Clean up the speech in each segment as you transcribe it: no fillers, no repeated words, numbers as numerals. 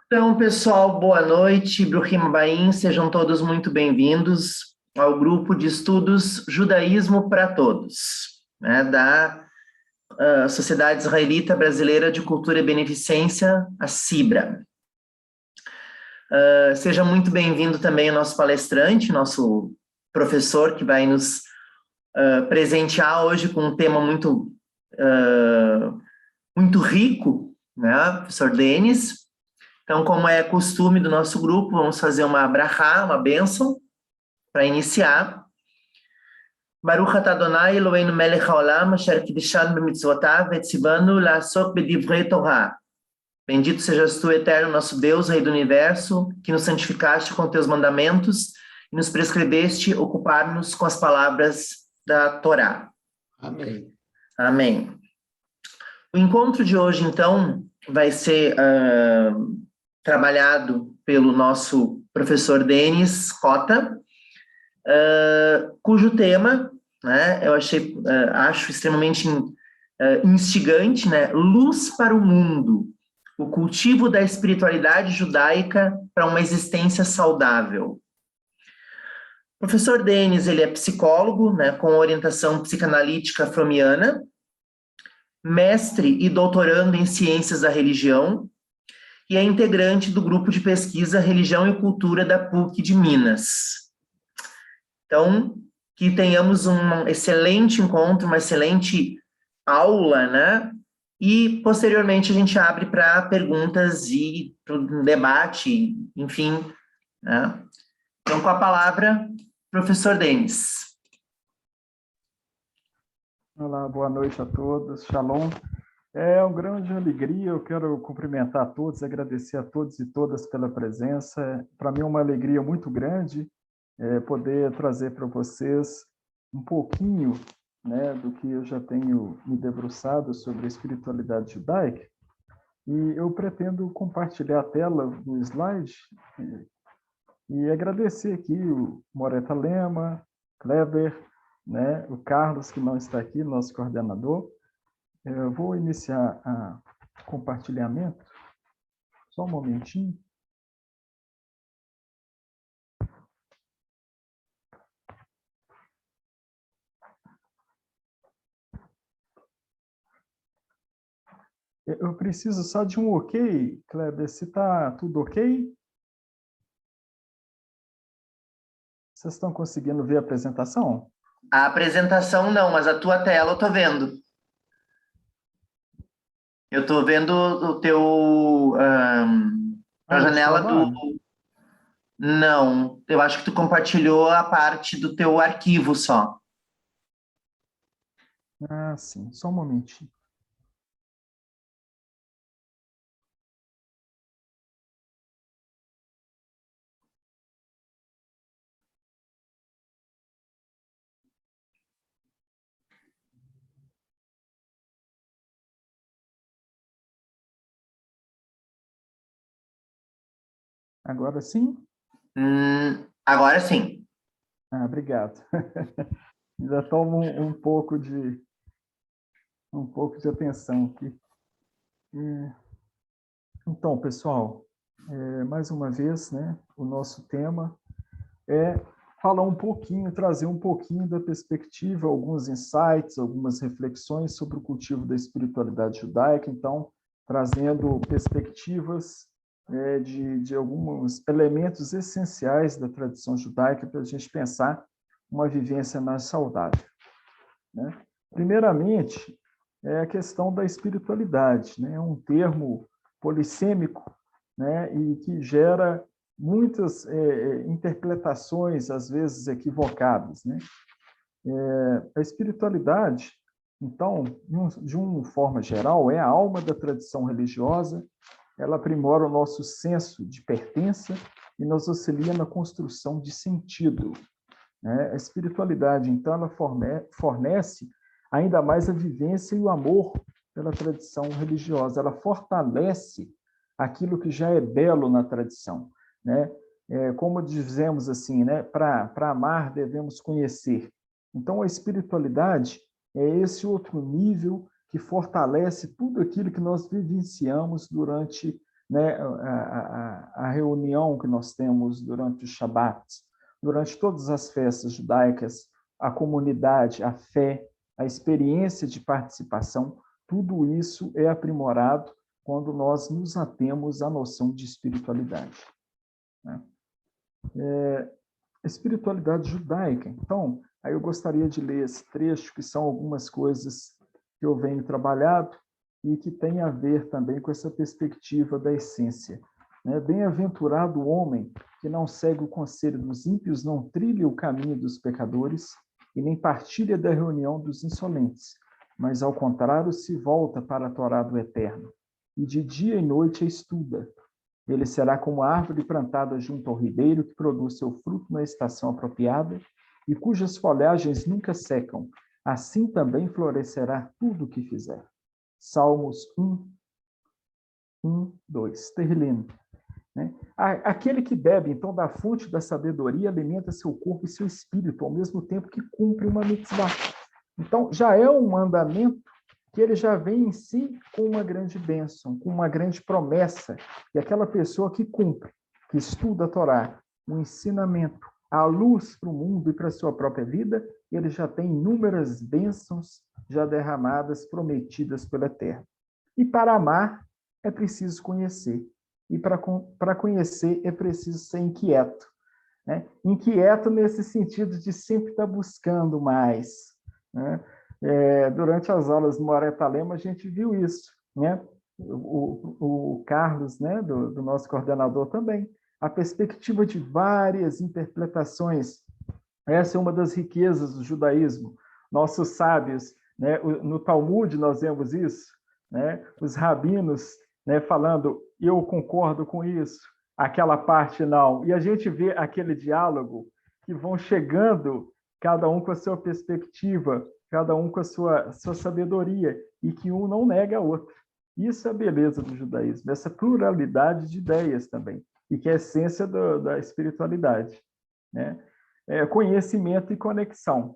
Então, pessoal, boa noite, Bruhim Abaim, sejam todos muito bem-vindos ao grupo de estudos Judaísmo para Todos, né, da Sociedade Israelita Brasileira de Cultura e Beneficência, a CIBRA. Seja muito bem-vindo também o nosso palestrante, nosso professor, que vai nos presentear hoje com um tema muito rico, né, professor Denis. Então, como é costume do nosso grupo, vamos fazer uma brachá, uma bênção, para iniciar. Baruch atah Adonai Eloheinu melech haolam, asher kiddushanu b'mitzvotav vetzivanu la'asok b'divrei Torah. Bendito sejas tu, eterno nosso Deus, Rei do Universo, que nos santificaste com teus mandamentos e nos prescreveste ocupar-nos com as palavras da Torá. Amém. Amém. O encontro de hoje, então, vai ser trabalhado pelo nosso professor Denis Cota, cujo tema, né, eu acho extremamente instigante, né? Luz para o mundo, o cultivo da espiritualidade judaica para uma existência saudável. O professor Denis, ele é psicólogo, né, com orientação psicanalítica fromiana, mestre e doutorando em ciências da religião, e é integrante do grupo de pesquisa Religião e Cultura da PUC de Minas. Então, que tenhamos um excelente encontro, uma excelente aula, né? E, posteriormente, a gente abre para perguntas e para o debate, enfim, né? Então, com a palavra, professor Denis. Olá, boa noite a todos. Shalom. É uma grande alegria, eu quero cumprimentar a todos, agradecer a todos e todas pela presença. Para mim é uma alegria muito grande poder trazer para vocês um pouquinho, né, do que eu já tenho me debruçado sobre a espiritualidade judaica. E eu pretendo compartilhar a tela do slide e agradecer aqui o Moreta Lema, Kleber, né, o Carlos, que não está aqui, nosso coordenador. Eu vou iniciar o compartilhamento. Só um momentinho. Eu preciso só de um ok, Kleber. Se está tudo ok? Vocês estão conseguindo ver a apresentação? A apresentação não, mas a tua tela eu estou vendo. Eu estou vendo o teu... a janela do... Não, eu acho que tu compartilhou a parte do teu arquivo só. Ah, sim. Só um momentinho. Agora sim? Agora sim. Ah, obrigado. Ainda tomo um pouco de atenção aqui. Então, pessoal, mais uma vez, né, o nosso tema é falar um pouquinho, trazer um pouquinho da perspectiva, alguns insights, algumas reflexões sobre o cultivo da espiritualidade judaica, então, trazendo perspectivas de alguns elementos essenciais da tradição judaica para a gente pensar uma vivência mais saudável, né? Primeiramente, é a questão da espiritualidade, né? É um termo polissêmico, né? E que gera muitas interpretações, às vezes equivocadas, né? A espiritualidade, então, de uma forma geral, é a alma da tradição religiosa, ela aprimora o nosso senso de pertença e nos auxilia na construção de sentido, né? A espiritualidade, então, ela fornece ainda mais a vivência e o amor pela tradição religiosa, ela fortalece aquilo que já é belo na tradição, né? Como dizemos assim, né? Para amar devemos conhecer. Então, a espiritualidade é esse outro nível que fortalece tudo aquilo que nós vivenciamos durante né, a reunião que nós temos durante o Shabat, durante todas as festas judaicas, a comunidade, a fé, a experiência de participação, tudo isso é aprimorado quando nós nos atemos à noção de espiritualidade, né? Espiritualidade judaica. Então, aí eu gostaria de ler esse trecho, que são algumas coisas que eu venho trabalhado e que tem a ver também com essa perspectiva da essência, né? Bem-aventurado o homem que não segue o conselho dos ímpios, não trilha o caminho dos pecadores e nem partilha da reunião dos insolentes, mas, ao contrário, se volta para a Torá do Eterno, e de dia e noite a estuda. Ele será como a árvore plantada junto ao ribeiro, que produz seu fruto na estação apropriada e cujas folhagens nunca secam. Assim também florescerá tudo o que fizer. Salmos 2. Terlino, né? Aquele que bebe, então, da fonte da sabedoria, alimenta seu corpo e seu espírito, ao mesmo tempo que cumpre uma mitzvah. Então, já é um mandamento que ele já vem em si com uma grande bênção, com uma grande promessa. E aquela pessoa que cumpre, que estuda a Torá, o ensinamento, a luz para o mundo e para a sua própria vida, ele já tem inúmeras bênçãos já derramadas, prometidas pelo Eterno. E para amar, é preciso conhecer. E para conhecer, é preciso ser inquieto, né? Inquieto nesse sentido de sempre estar buscando mais, né? Durante as aulas do Moreta Lema, a gente viu isso, né? O Carlos, né, do nosso coordenador também, a perspectiva de várias interpretações. Essa é uma das riquezas do judaísmo. Nossos sábios, né, no Talmud nós vemos isso, né? Os rabinos, né, falando, eu concordo com isso, aquela parte não. E a gente vê aquele diálogo que vão chegando, cada um com a sua perspectiva, cada um com a sua sabedoria, e que um não nega a outro. Isso é a beleza do judaísmo, essa pluralidade de ideias também, e que é a essência da espiritualidade, né? Conhecimento e conexão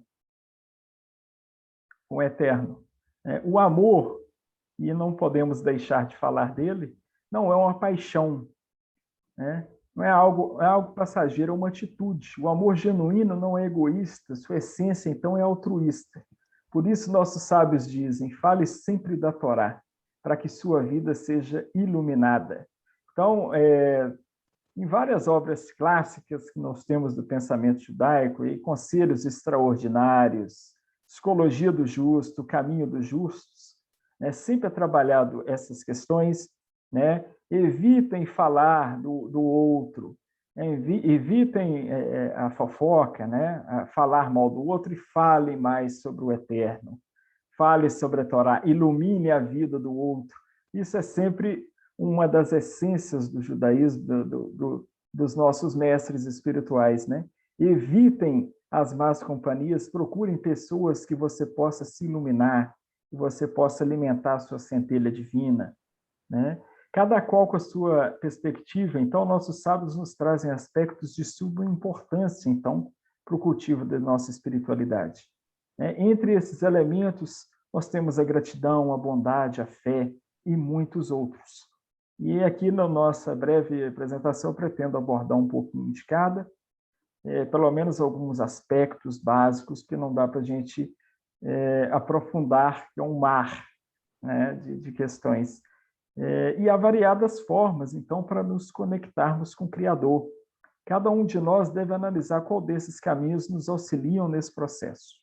com o eterno. O amor, e não podemos deixar de falar dele, não é uma paixão, né? Não é algo passageiro, é uma atitude. O amor genuíno não é egoísta, sua essência, então, é altruísta. Por isso, nossos sábios dizem, fale sempre da Torá, para que sua vida seja iluminada. Então, em várias obras clássicas que nós temos do pensamento judaico, e Conselhos Extraordinários, Psicologia do Justo, Caminho dos Justos, né, sempre é trabalhado essas questões, né? Evitem falar do outro, evitem a fofoca, né? Falar mal do outro, e fale mais sobre o eterno. Fale sobre a Torá, ilumine a vida do outro. Isso é sempre uma das essências do judaísmo, dos nossos mestres espirituais, né? Evitem as más companhias, procurem pessoas que você possa se iluminar, que você possa alimentar a sua centelha divina, né? Cada qual com a sua perspectiva. Então, nossos sábios nos trazem aspectos de suma importância, então, para o cultivo da nossa espiritualidade. Entre esses elementos, nós temos a gratidão, a bondade, a fé e muitos outros. E aqui na nossa breve apresentação, eu pretendo abordar um pouquinho de cada, pelo menos alguns aspectos básicos que não dá para a gente aprofundar, que é um mar, né, de questões. E há variadas formas, então, para nos conectarmos com o Criador. Cada um de nós deve analisar qual desses caminhos nos auxiliam nesse processo.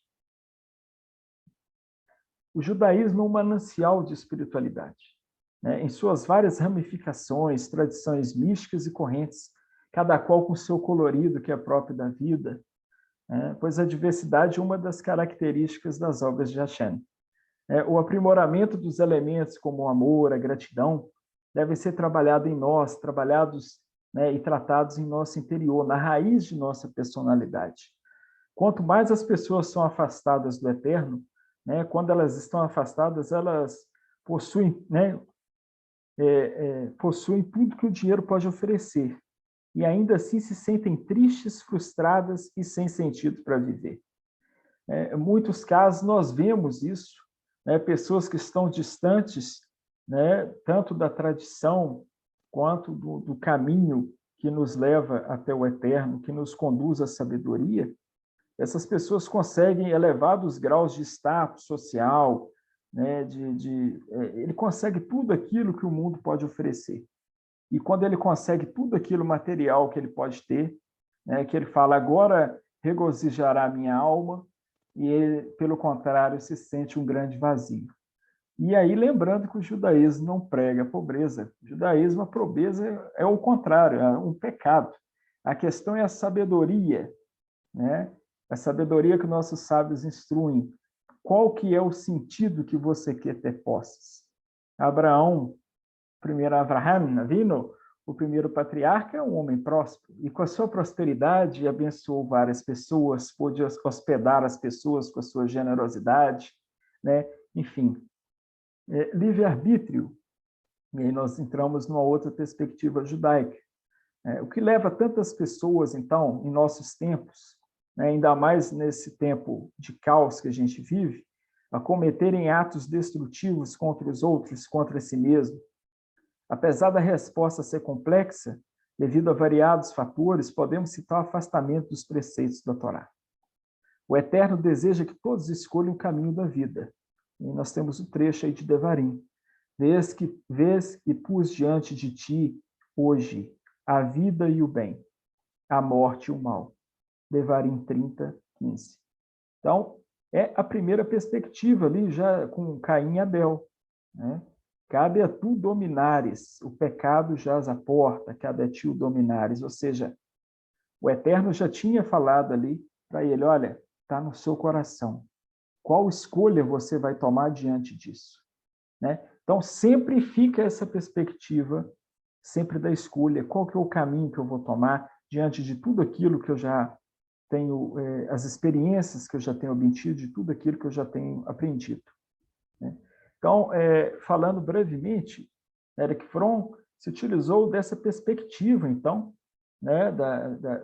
O judaísmo é um manancial de espiritualidade, né, em suas várias ramificações, tradições místicas e correntes, cada qual com seu colorido que é próprio da vida, né, pois a diversidade é uma das características das obras de Hashem. O aprimoramento dos elementos como o amor, a gratidão, devem ser trabalhados em nós, trabalhados, né, e tratados em nosso interior, na raiz de nossa personalidade. Quanto mais as pessoas são afastadas do eterno, né, quando elas estão afastadas, elas possuem, né, possuem tudo que o dinheiro pode oferecer, e ainda assim se sentem tristes, frustradas e sem sentido para viver. Em muitos casos nós vemos isso, né, pessoas que estão distantes, né, tanto da tradição quanto do caminho que nos leva até o eterno, que nos conduz à sabedoria, essas pessoas conseguem elevados graus de status social, né, ele consegue tudo aquilo que o mundo pode oferecer. E quando ele consegue tudo aquilo material que ele pode ter, né, que ele fala, agora regozijará a minha alma, e ele, pelo contrário, se sente um grande vazio. E aí, lembrando que o judaísmo não prega a pobreza. O judaísmo, a pobreza é o contrário, é um pecado. A questão é a sabedoria, né? A sabedoria que nossos sábios instruem. Qual que é o sentido que você quer ter posses? Abraão, primeiro Abraham, Avinu, o primeiro patriarca, é um homem próspero. E com a sua prosperidade, abençoou várias pessoas, pôde hospedar as pessoas com a sua generosidade, né? Enfim, livre-arbítrio. E aí nós entramos numa outra perspectiva judaica. O que leva tantas pessoas, então, em nossos tempos, né, ainda mais nesse tempo de caos que a gente vive, a cometerem atos destrutivos contra os outros, contra si mesmo? Apesar da resposta ser complexa, devido a variados fatores, podemos citar o afastamento dos preceitos da Torá. O Eterno deseja que todos escolham o caminho da vida. E nós temos o trecho aí de Devarim. Vês que pus diante de ti, hoje, a vida e o bem, a morte e o mal. Devarim 30, 15. Então, é a primeira perspectiva ali, já com Caim e Abel, né? Cabe a tu dominares, o pecado jaz à porta, cabe a ti o dominares. Ou seja, o Eterno já tinha falado ali para ele, olha, está no seu coração. Qual escolha você vai tomar diante disso? Né? Então, sempre fica essa perspectiva, sempre da escolha, qual que é o caminho que eu vou tomar diante de tudo aquilo que eu já tenho, as experiências que eu já tenho obtido, de tudo aquilo que eu já tenho aprendido. Né? Então, falando brevemente, Eric Fromm se utilizou dessa perspectiva, então, né,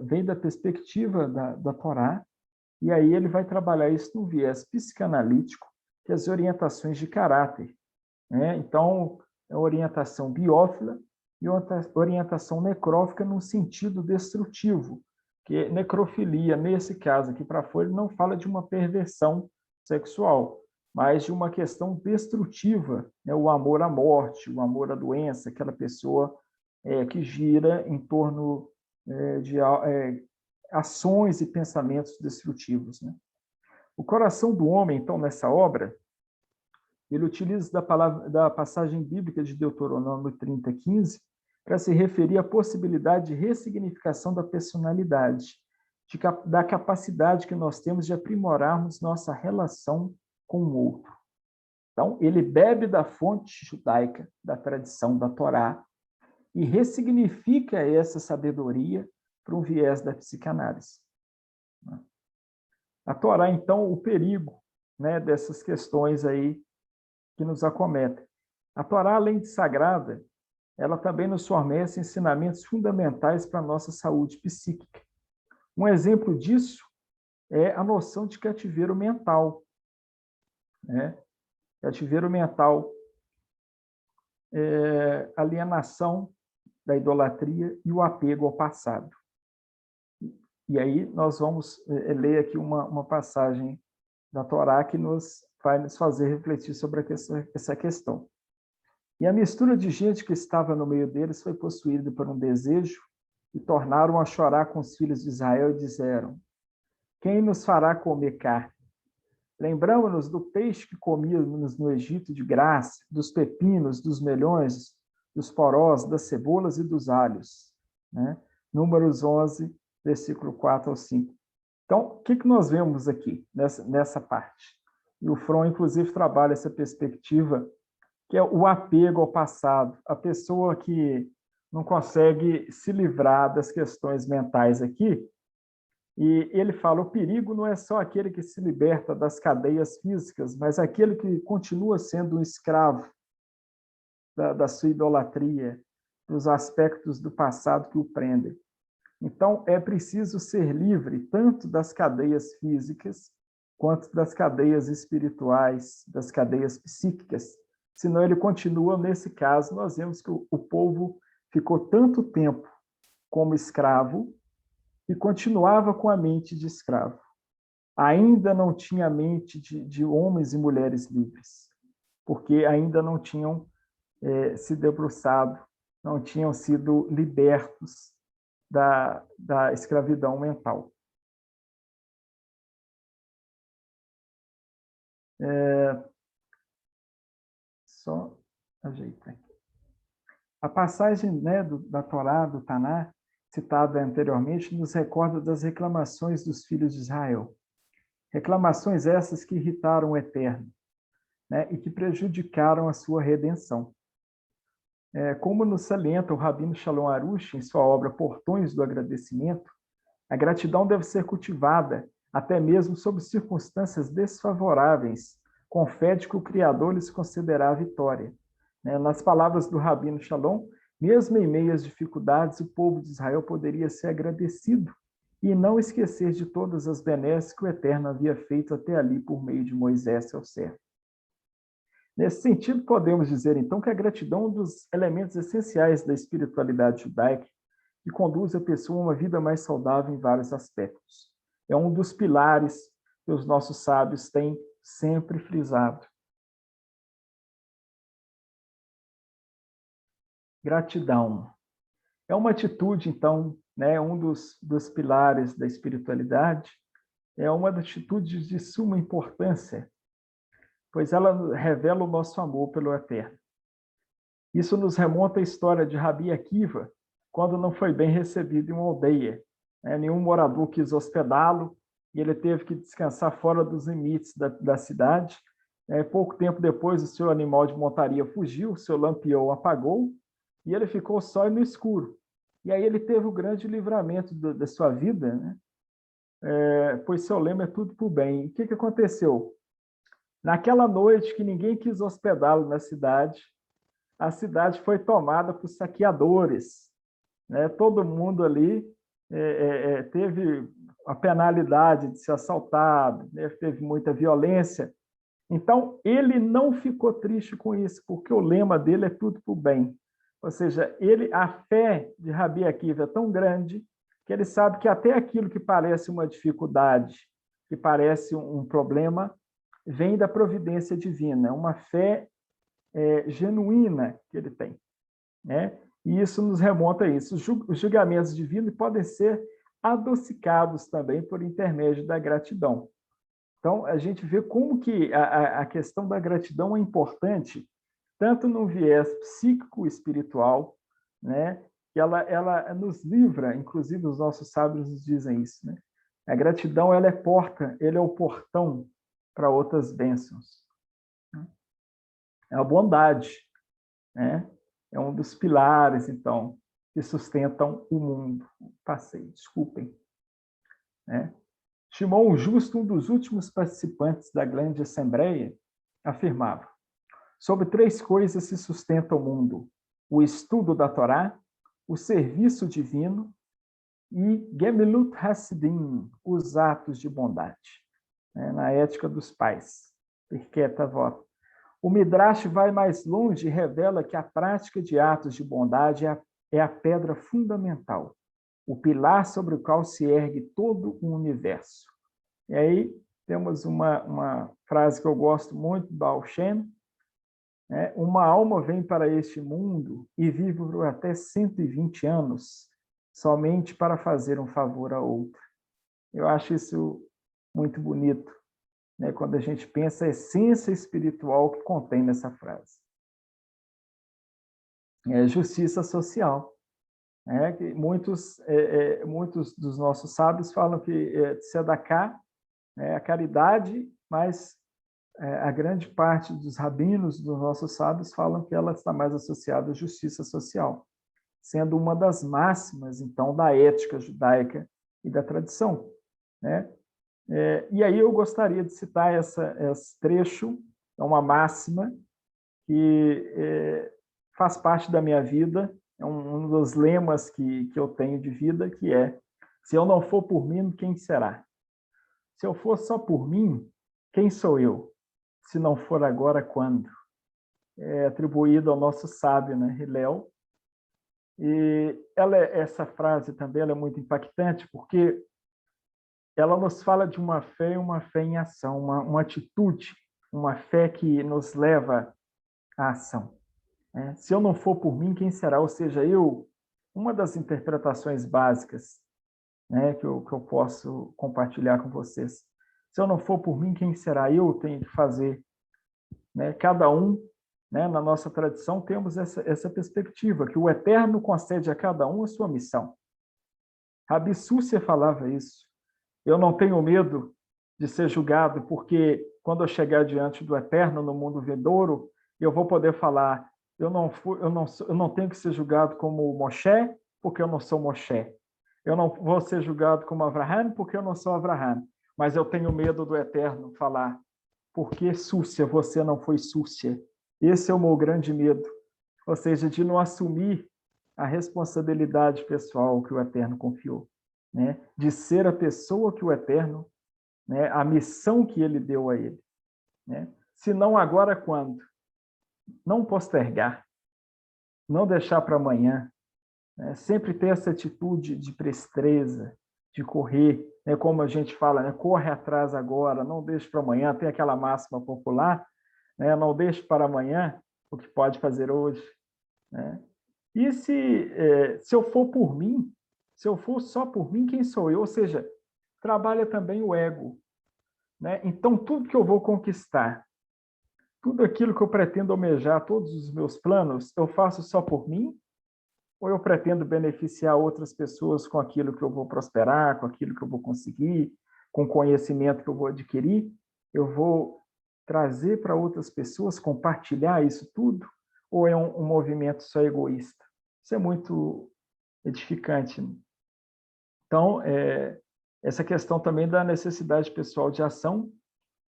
vem da perspectiva da Torá, e aí ele vai trabalhar isso no viés psicanalítico, que é as orientações de caráter. Né? Então, é orientação biófila e orientação necrófica no sentido destrutivo, que necrofilia, nesse caso aqui para fora, ele não fala de uma perversão sexual, mas de uma questão destrutiva, né? O amor à morte, o amor à doença, aquela pessoa que gira em torno de ações e pensamentos destrutivos. Né? O coração do homem, então, nessa obra, ele utiliza da passagem bíblica de Deuteronômio 30, 15, para se referir à possibilidade de ressignificação da personalidade, da capacidade que nós temos de aprimorarmos nossa relação com o outro. Então, ele bebe da fonte judaica, da tradição da Torá, e ressignifica essa sabedoria para um viés da psicanálise. A Torá, então, o perigo, né, dessas questões aí que nos acometem. A Torá, além de sagrada, ela também nos fornece ensinamentos fundamentais para a nossa saúde psíquica. Um exemplo disso é a noção de cativeiro mental. Né? Cativeiro mental, alienação da idolatria e o apego ao passado. E aí nós vamos ler aqui uma passagem da Torá que vai nos fazer refletir sobre essa questão. E a mistura de gente que estava no meio deles foi possuída por um desejo e tornaram a chorar com os filhos de Israel e disseram: quem nos fará comer carne? Lembramos-nos do peixe que comíamos no Egito de graça, dos pepinos, dos melões, dos porós, das cebolas e dos alhos. Né? Números 11, versículo 4 ao 5. Então, o que nós vemos aqui nessa parte? E o Fromm, inclusive, trabalha essa perspectiva, que é o apego ao passado. A pessoa que não consegue se livrar das questões mentais aqui, e ele fala, o perigo não é só aquele que se liberta das cadeias físicas, mas aquele que continua sendo um escravo da sua idolatria, dos aspectos do passado que o prendem. Então, é preciso ser livre tanto das cadeias físicas quanto das cadeias espirituais, das cadeias psíquicas. Senão ele continua, nesse caso, nós vemos que o povo ficou tanto tempo como escravo e continuava com a mente de escravo. Ainda não tinha a mente de homens e mulheres livres, porque ainda não tinham se debruçado, não tinham sido libertos da escravidão mental. Só ajeitar aqui. A passagem, né, da Torá, do Taná, citada anteriormente, nos recorda das reclamações dos filhos de Israel. Reclamações essas que irritaram o Eterno, né, e que prejudicaram a sua redenção. Como nos salienta o Rabino Shalom Arush em sua obra Portões do Agradecimento, a gratidão deve ser cultivada até mesmo sob circunstâncias desfavoráveis, com fé de que o Criador lhes concederá a vitória. Nas palavras do Rabino Shalom, mesmo em meio às dificuldades, o povo de Israel poderia ser agradecido e não esquecer de todas as benesses que o Eterno havia feito até ali por meio de Moisés, seu servo. Nesse sentido, podemos dizer, então, que a gratidão é um dos elementos essenciais da espiritualidade judaica que conduz a pessoa a uma vida mais saudável em vários aspectos. É um dos pilares que os nossos sábios têm sempre frisado. Gratidão. É uma atitude, então, né, um dos pilares da espiritualidade, é uma atitude de suma importância, pois ela revela o nosso amor pelo Eterno. Isso nos remonta à história de Rabi Akiva, quando não foi bem recebido em uma aldeia. Nenhum morador quis hospedá-lo e ele teve que descansar fora dos limites da cidade. Pouco tempo depois, o seu animal de montaria fugiu, o seu lampião apagou e ele ficou só e no escuro. E aí ele teve o grande livramento da sua vida, né? Pois seu lema é tudo por bem. E o que aconteceu? Naquela noite que ninguém quis hospedá-lo na cidade, a cidade foi tomada por saqueadores. Todo mundo ali teve a penalidade de ser assaltado, teve muita violência. Então, ele não ficou triste com isso, porque o lema dele é tudo por bem. Ou seja, a fé de Rabi Akiva é tão grande que ele sabe que até aquilo que parece uma dificuldade, que parece um problema, vem da providência divina. É uma fé genuína que ele tem, né? E isso nos remonta a isso. Os julgamentos divinos podem ser adocicados também por intermédio da gratidão. Então, a gente vê como que a questão da gratidão é importante, tanto no viés psíquico espiritual, né? Que ela nos livra, inclusive os nossos sábios nos dizem isso, né? A gratidão, ela é o portão para outras bênçãos. É a bondade, né? É um dos pilares, então, que sustentam o mundo. Passei, desculpem. Shimon o Justo, um dos últimos participantes da grande assembleia, afirmava: sobre 3 coisas se sustenta o mundo: o estudo da Torá, o serviço divino e Gemilut Hassidim, os atos de bondade. Na ética dos pais. Pirkei Avot. O Midrash vai mais longe e revela que a prática de atos de bondade é a pedra fundamental, o pilar sobre o qual se ergue todo o universo. E aí temos uma frase que eu gosto muito, do Baal Shem, uma alma vem para este mundo e vive por até 120 anos somente para fazer um favor a outra. Eu acho isso muito bonito, né, quando a gente pensa a essência espiritual que contém nessa frase. Justiça social. Que muitos dos nossos sábios falam que tzedakah é a caridade, mas a grande parte dos rabinos, dos nossos sábios, falam que ela está mais associada à justiça social, sendo uma das máximas, então, da ética judaica e da tradição, né? E aí eu gostaria de citar esse trecho, é uma máxima que faz parte da minha vida, é um dos lemas que eu tenho de vida, que é: se eu não for por mim, quem será? Se eu for só por mim, quem sou eu? Se não for agora, quando? É atribuído ao nosso sábio, né, Hillel. E essa frase também ela é muito impactante, porque ela nos fala de uma fé em ação, uma atitude, uma fé que nos leva à ação. Né? Se eu não for por mim, quem será? Ou seja, uma das interpretações básicas, né, que eu posso compartilhar com vocês. Se eu não for por mim, quem será? Eu tenho que fazer. Né? Cada um, né, na nossa tradição, temos essa perspectiva, que o Eterno concede a cada um a sua missão. Rabi Súcia falava isso. Eu não tenho medo de ser julgado, porque quando eu chegar diante do Eterno no mundo vindouro, eu vou poder falar, eu não tenho que ser julgado como Moshe, porque eu não sou Moshe. Eu não vou ser julgado como Avraham, porque eu não sou Avraham. Mas eu tenho medo do Eterno falar, porque Súcia, você não foi Súcia. Esse é o meu grande medo. Ou seja, de não assumir a responsabilidade pessoal que o Eterno confiou. Né? De ser a pessoa que o Eterno, né? A missão que ele deu a ele. Né? Se não agora, quando? Não postergar. Não deixar para amanhã. Né? Sempre ter essa atitude de presteza, de correr, né? Como a gente fala, né? Corre atrás agora, não deixe para amanhã. Tem aquela máxima popular, né? Não deixe para amanhã o que pode fazer hoje. Né? E se eu for por mim, se eu for só por mim, quem sou eu? Ou seja, trabalha também o ego. Né? Então, tudo que eu vou conquistar, tudo aquilo que eu pretendo almejar, todos os meus planos, eu faço só por mim? Ou eu pretendo beneficiar outras pessoas com aquilo que eu vou prosperar, com aquilo que eu vou conseguir, com o conhecimento que eu vou adquirir? Eu vou trazer para outras pessoas, compartilhar isso tudo? Ou é um movimento só egoísta? Isso é muito edificante. Então, essa questão também da necessidade pessoal de ação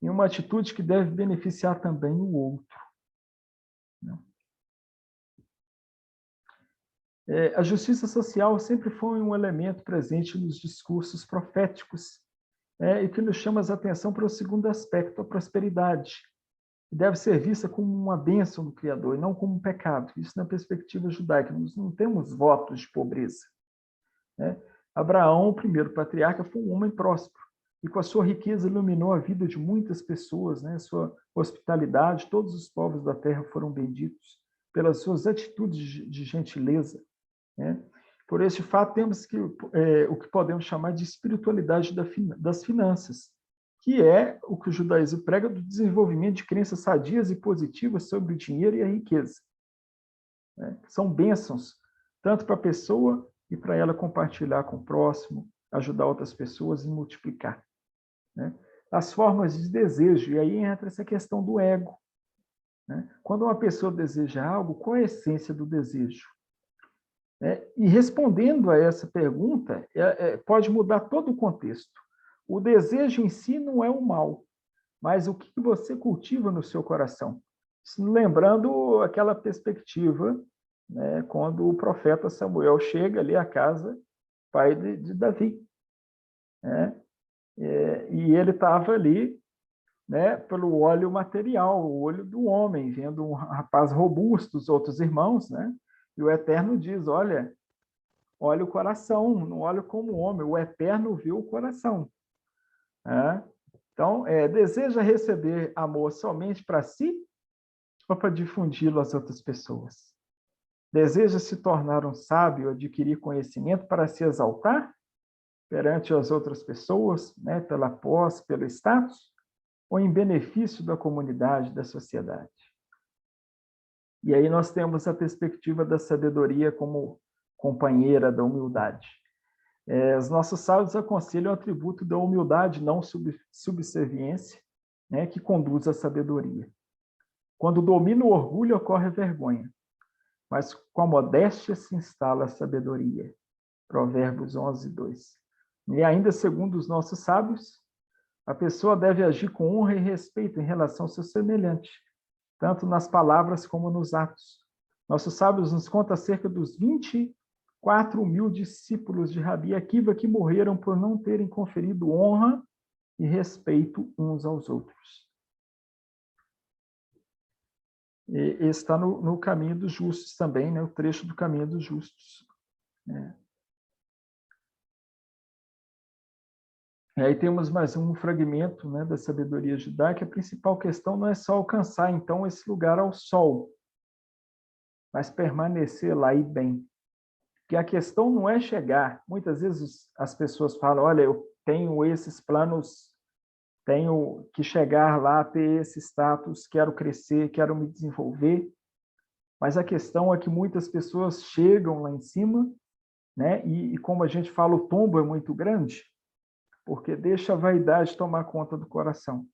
e uma atitude que deve beneficiar também o outro. A justiça social sempre foi um elemento presente nos discursos proféticos, e que nos chama a atenção para o segundo aspecto, a prosperidade. Deve ser vista como uma bênção do Criador e não como um pecado. Isso na perspectiva judaica. Nós não temos votos de pobreza. Né? Abraão, o primeiro patriarca, foi um homem próspero e com a sua riqueza iluminou a vida de muitas pessoas, né? Sua hospitalidade, todos os povos da terra foram benditos pelas suas atitudes de gentileza. Né? Por este fato, temos o que podemos chamar de espiritualidade das finanças, que é o que o judaísmo prega do desenvolvimento de crenças sadias e positivas sobre o dinheiro e a riqueza. Né? São bênçãos, tanto para a pessoa e para ela compartilhar com o próximo, ajudar outras pessoas e multiplicar. Né? As formas de desejo, e aí entra essa questão do ego. Né? Quando uma pessoa deseja algo, qual é a essência do desejo? E respondendo a essa pergunta, pode mudar todo o contexto. O desejo em si não é o mal, mas o que você cultiva no seu coração. Lembrando aquela perspectiva, né, quando o profeta Samuel chega ali à casa, pai de Davi. Né? E ele estava ali, né, pelo olho material, o olho do homem, vendo um rapaz robusto, os outros irmãos, né? E o Eterno diz, olha o coração, não olha como homem, o Eterno viu o coração. Né? Então, deseja receber amor somente para si ou para difundi-lo às outras pessoas? Deseja se tornar um sábio, adquirir conhecimento para se exaltar perante as outras pessoas, né, pela posse, pelo status, ou em benefício da comunidade, da sociedade? E aí nós temos a perspectiva da sabedoria como companheira da humildade. Os nossos sábios aconselham o atributo da humildade, não subserviência, né, que conduz à sabedoria. Quando domina o orgulho, ocorre a vergonha, mas com a modéstia se instala a sabedoria. Provérbios 11, 2. E ainda segundo os nossos sábios, a pessoa deve agir com honra e respeito em relação ao seu semelhante, tanto nas palavras como nos atos. Nossos sábios nos contam acerca dos 24.000 discípulos de Rabi Akiva que morreram por não terem conferido honra e respeito uns aos outros. E está no Caminho dos Justos também, né? O trecho do Caminho dos Justos. Né? E aí temos mais um fragmento, né, da sabedoria judaica. A principal questão não é só alcançar, então, esse lugar ao sol, mas permanecer lá e bem. Porque a questão não é chegar. Muitas vezes as pessoas falam, olha, eu tenho esses planos, tenho que chegar lá, ter esse status, quero crescer, quero me desenvolver. Mas a questão é que muitas pessoas chegam lá em cima, né? E como a gente fala, o tombo é muito grande, porque deixa a vaidade tomar conta do coração.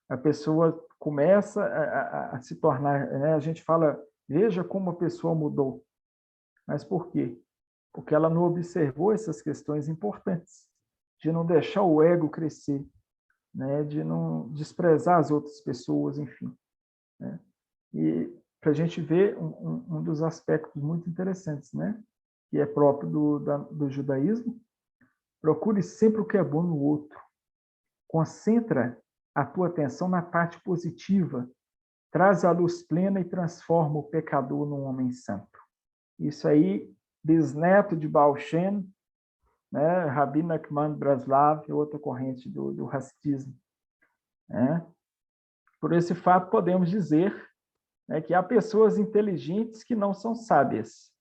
A pessoa começa a se tornar, né? A gente fala, veja como a pessoa mudou. Mas por quê? Porque ela não observou essas questões importantes, de não deixar o ego crescer, né? De não desprezar as outras pessoas, enfim. Né? E para a gente ver um dos aspectos muito interessantes, né? Que é próprio do judaísmo, procure sempre o que é bom no outro. Concentra a tua atenção na parte positiva, traz a luz plena e transforma o pecador num homem santo. Isso aí, bisneto de Baal Shem, né? Rabi Nachman Breslav, outra corrente do Hasidismo. Né? Por esse fato, podemos dizer, né, que há pessoas inteligentes que não são sábias,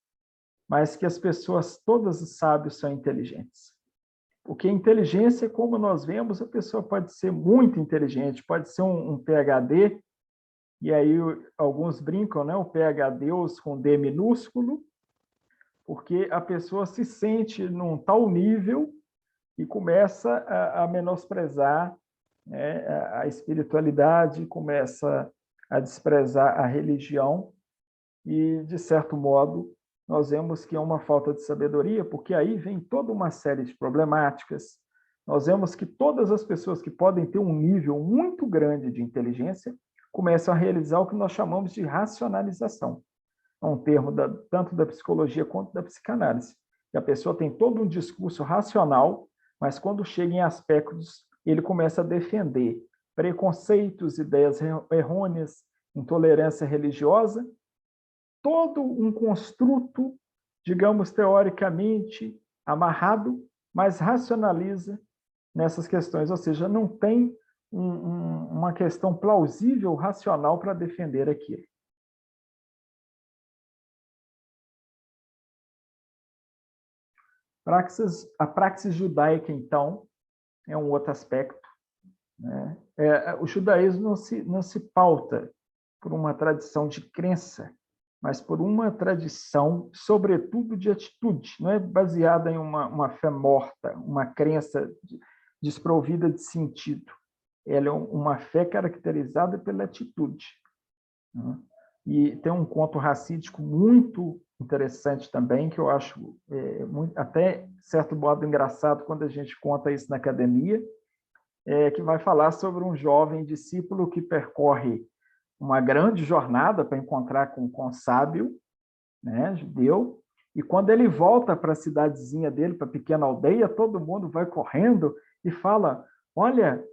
mas que as pessoas, todos os sábios, são inteligentes. Porque inteligência, como nós vemos, a pessoa pode ser muito inteligente, pode ser um PhD, e aí alguns brincam, né, o PhD com D minúsculo, porque a pessoa se sente num tal nível e começa a menosprezar, né, a espiritualidade, começa a desprezar a religião e, de certo modo, nós vemos que é uma falta de sabedoria, porque aí vem toda uma série de problemáticas. Nós vemos que todas as pessoas que podem ter um nível muito grande de inteligência começam a realizar o que nós chamamos de racionalização. É um termo tanto da psicologia quanto da psicanálise. E a pessoa tem todo um discurso racional, mas quando chega em aspectos, ele começa a defender preconceitos, ideias errôneas, intolerância religiosa, todo um construto, digamos, teoricamente amarrado, mas racionaliza nessas questões, ou seja, não tem uma questão plausível, racional para defender aquilo. A praxis judaica, então, é um outro aspecto. Né? O judaísmo não se pauta por uma tradição de crença, mas por uma tradição, sobretudo, de atitude. Não é baseada em uma fé morta, uma crença desprovida de sentido. Ela é uma fé caracterizada pela atitude. Né? E tem um conto racídico muito interessante também, que eu acho até certo modo engraçado quando a gente conta isso na academia, que vai falar sobre um jovem discípulo que percorre uma grande jornada para encontrar com um sábio, né, judeu, e quando ele volta para a cidadezinha dele, para a pequena aldeia, todo mundo vai correndo e fala, olha,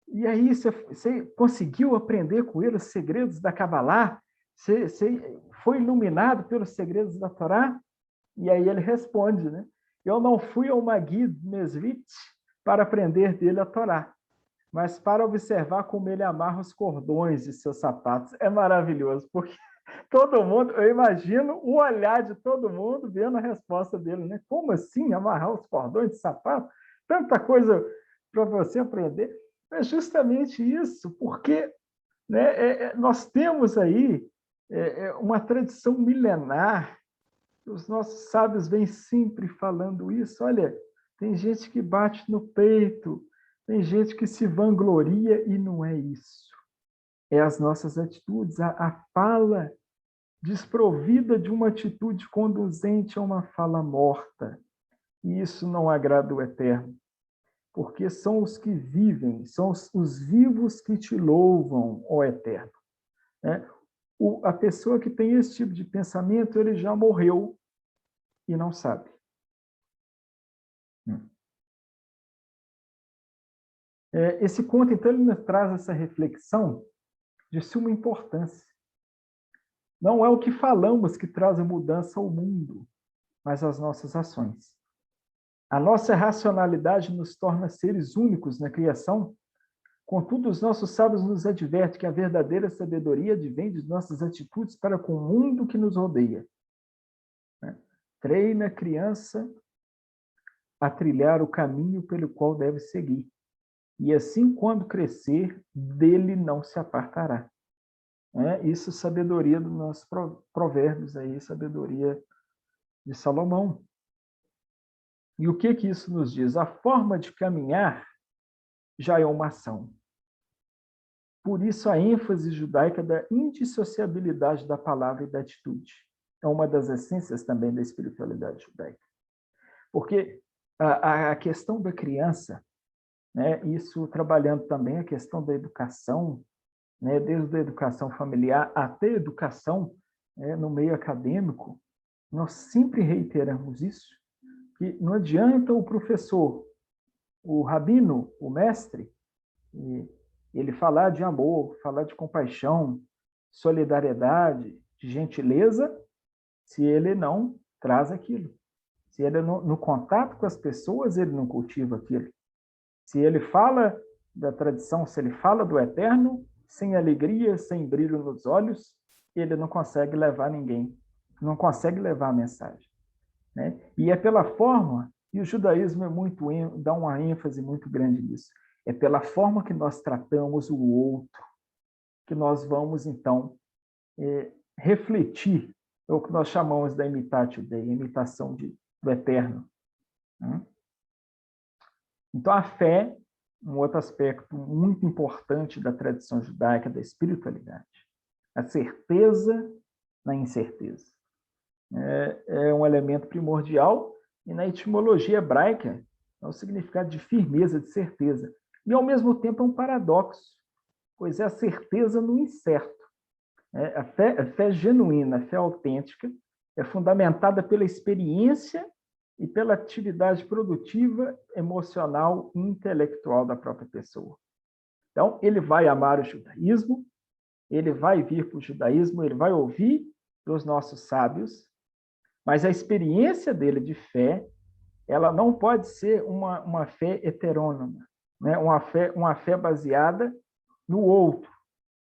e aí, você conseguiu aprender com ele os segredos da Kabbalah? Você foi iluminado pelos segredos da Torá? E aí ele responde, né? Eu não fui ao Magid Mesrit para aprender dele a Torá, mas para observar como ele amarra os cordões de seus sapatos. É maravilhoso, porque todo mundo, eu imagino o olhar de todo mundo vendo a resposta dele, né? Como assim amarrar os cordões de sapato? Tanta coisa para você aprender. É justamente isso, porque, né, nós temos aí uma tradição milenar, os nossos sábios vêm sempre falando isso. Olha, tem gente que bate no peito, tem gente que se vangloria e não é isso. É as nossas atitudes, a fala desprovida de uma atitude conduzente a uma fala morta. E isso não agrada o Eterno, porque são os que vivem, são os vivos que te louvam, ó Eterno. A pessoa que tem esse tipo de pensamento, ele já morreu e não sabe. Esse conto, então, ele nos traz essa reflexão de suma importância. Não é o que falamos que traz a mudança ao mundo, mas as nossas ações. A nossa racionalidade nos torna seres únicos na criação. Contudo, os nossos sábios nos advertem que a verdadeira sabedoria advém de nossas atitudes para com o mundo que nos rodeia. Treina a criança a trilhar o caminho pelo qual deve seguir. E assim, quando crescer, dele não se apartará. Isso é sabedoria dos nossos provérbios, aí, sabedoria de Salomão. E o que isso nos diz? A forma de caminhar já é uma ação. Por isso, a ênfase judaica da indissociabilidade da palavra e da atitude é uma das essências também da espiritualidade judaica. Porque a questão da criança, isso trabalhando também a questão da educação, desde a educação familiar até a educação no meio acadêmico, nós sempre reiteramos isso, que não adianta o professor, o rabino, o mestre, ele falar de amor, falar de compaixão, solidariedade, de gentileza, se ele não traz aquilo. Se ele, no contato com as pessoas, ele não cultiva aquilo. Se ele fala da tradição, se ele fala do eterno, sem alegria, sem brilho nos olhos, ele não consegue levar ninguém, não consegue levar a mensagem. E é pela forma, e o judaísmo dá uma ênfase muito grande nisso, é pela forma que nós tratamos o outro, que nós vamos, então, refletir o que nós chamamos da imitatio Dei, imitação do eterno. Então, a fé, um outro aspecto muito importante da tradição judaica, da espiritualidade, a certeza na incerteza. É um elemento primordial, e na etimologia hebraica é o significado de firmeza, de certeza. E, ao mesmo tempo, é um paradoxo, pois é a certeza no incerto. A fé genuína, a fé autêntica, é fundamentada pela experiência e pela atividade produtiva, emocional e intelectual da própria pessoa. Então, ele vai amar o judaísmo, ele vai vir para o judaísmo, ele vai ouvir dos nossos sábios, mas a experiência dele de fé, ela não pode ser uma fé heterônoma, uma fé baseada no outro.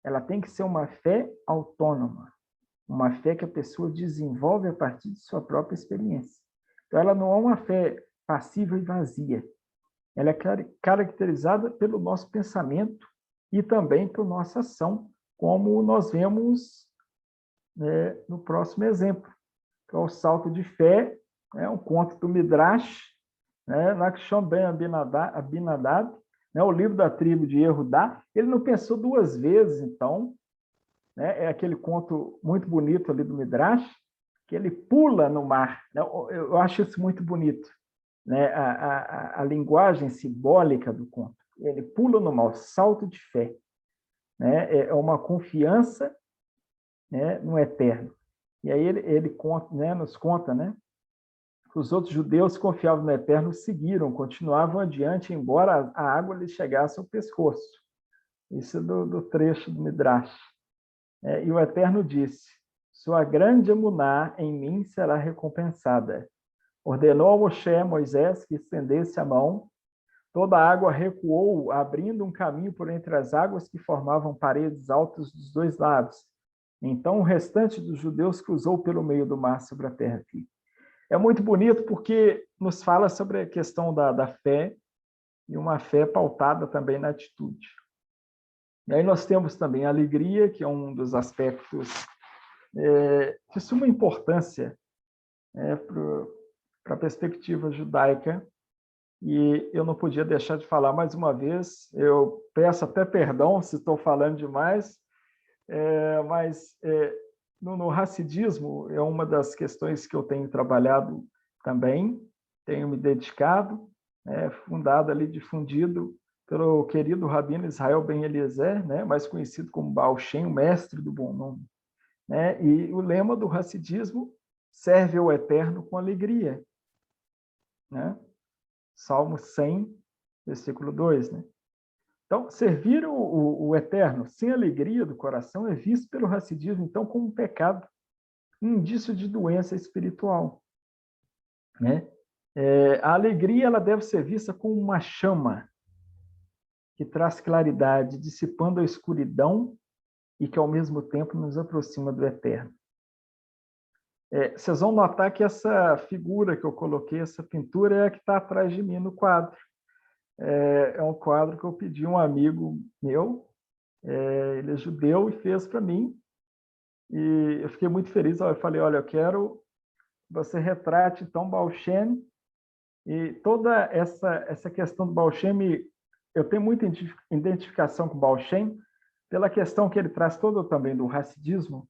Ela tem que ser uma fé autônoma, uma fé que a pessoa desenvolve a partir de sua própria experiência. Então, ela não é uma fé passiva e vazia. Ela é caracterizada pelo nosso pensamento e também pela nossa ação, como nós vemos no próximo exemplo, que é o salto de fé, um conto do Midrash, Nachshon ben Abinadab, o livro da tribo de Yehudá. Ele não pensou duas vezes, então, é aquele conto muito bonito ali do Midrash, que ele pula no mar. Eu acho isso muito bonito, a linguagem simbólica do conto. Ele pula no mar, salto de fé. É uma confiança no eterno. E aí ele conta, nos conta, que os outros judeus confiavam no eterno, seguiram, continuavam adiante, embora a água lhes chegasse ao pescoço. Isso é do trecho do Midrash. E o eterno disse: sua grande emuná em mim será recompensada. Ordenou a Moisés que estendesse a mão. Toda a água recuou, abrindo um caminho por entre as águas que formavam paredes altas dos dois lados. Então o restante dos judeus cruzou pelo meio do mar sobre a terra firme. É muito bonito porque nos fala sobre a questão da fé, e uma fé pautada também na atitude. E aí nós temos também a alegria, que é um dos aspectos de suma importância para a perspectiva judaica, e eu não podia deixar de falar mais uma vez. Eu peço até perdão se estou falando demais, mas no Hassidismo é uma das questões que eu tenho trabalhado também, tenho me dedicado, fundado ali, difundido pelo querido Rabino Israel Ben Eliezer, mais conhecido como Baal Shem, o mestre do bom nome. E o lema do Hassidismo: serve ao eterno com alegria. Salmo 100, versículo 2. Então, servir o Eterno sem alegria do coração é visto pelo racidismo, então, como um pecado, um indício de doença espiritual, né? A alegria ela deve ser vista como uma chama que traz claridade, dissipando a escuridão e que, ao mesmo tempo, nos aproxima do Eterno. Vocês vão notar que essa figura que eu coloquei, essa pintura, é a que está atrás de mim no quadro. É um quadro que eu pedi a um amigo meu, ele é judeu e fez para mim, e eu fiquei muito feliz. Eu falei, olha, eu quero que você retrate, então, Baal Shem, e toda essa questão do Baal Shem, eu tenho muita identificação com o Baal Shem, pela questão que ele traz toda também do racidismo,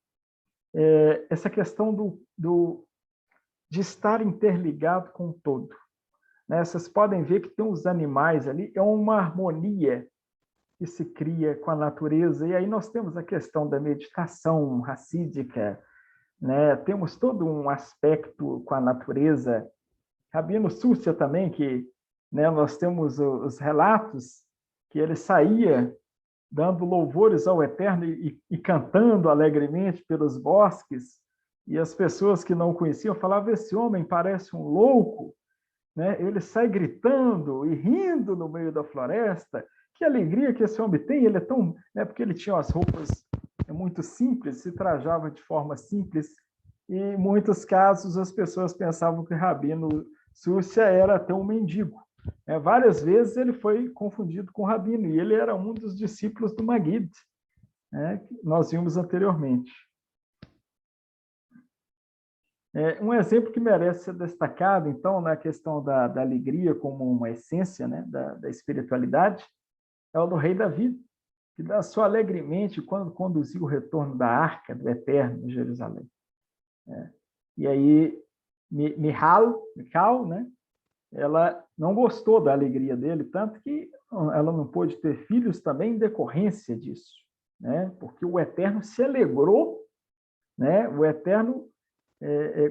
essa questão de estar interligado com o todo. Né? Vocês podem ver que tem os animais ali, é uma harmonia que se cria com a natureza, e aí nós temos a questão da meditação racídica, né? Temos todo um aspecto com a natureza. Rabino Súcia também, que, né, nós temos os relatos que ele saía dando louvores ao Eterno e cantando alegremente pelos bosques, e as pessoas que não o conheciam falavam, esse homem parece um louco, né? Ele sai gritando e rindo no meio da floresta, que alegria que esse homem tem, ele é tão... Né, porque ele tinha as roupas muito simples, se trajava de forma simples, e em muitos casos as pessoas pensavam que Rabino Súcia era até um mendigo. Várias vezes ele foi confundido com Rabino, e ele era um dos discípulos do Maguid, né, que nós vimos anteriormente. Um exemplo que merece ser destacado, então, na questão da alegria como uma essência, né, da espiritualidade, é o do rei Davi, que dançou alegremente quando conduziu o retorno da arca do Eterno em Jerusalém. E aí, Mical, né, ela não gostou da alegria dele, tanto que ela não pôde ter filhos também em decorrência disso, né? Porque o Eterno se alegrou, né? O Eterno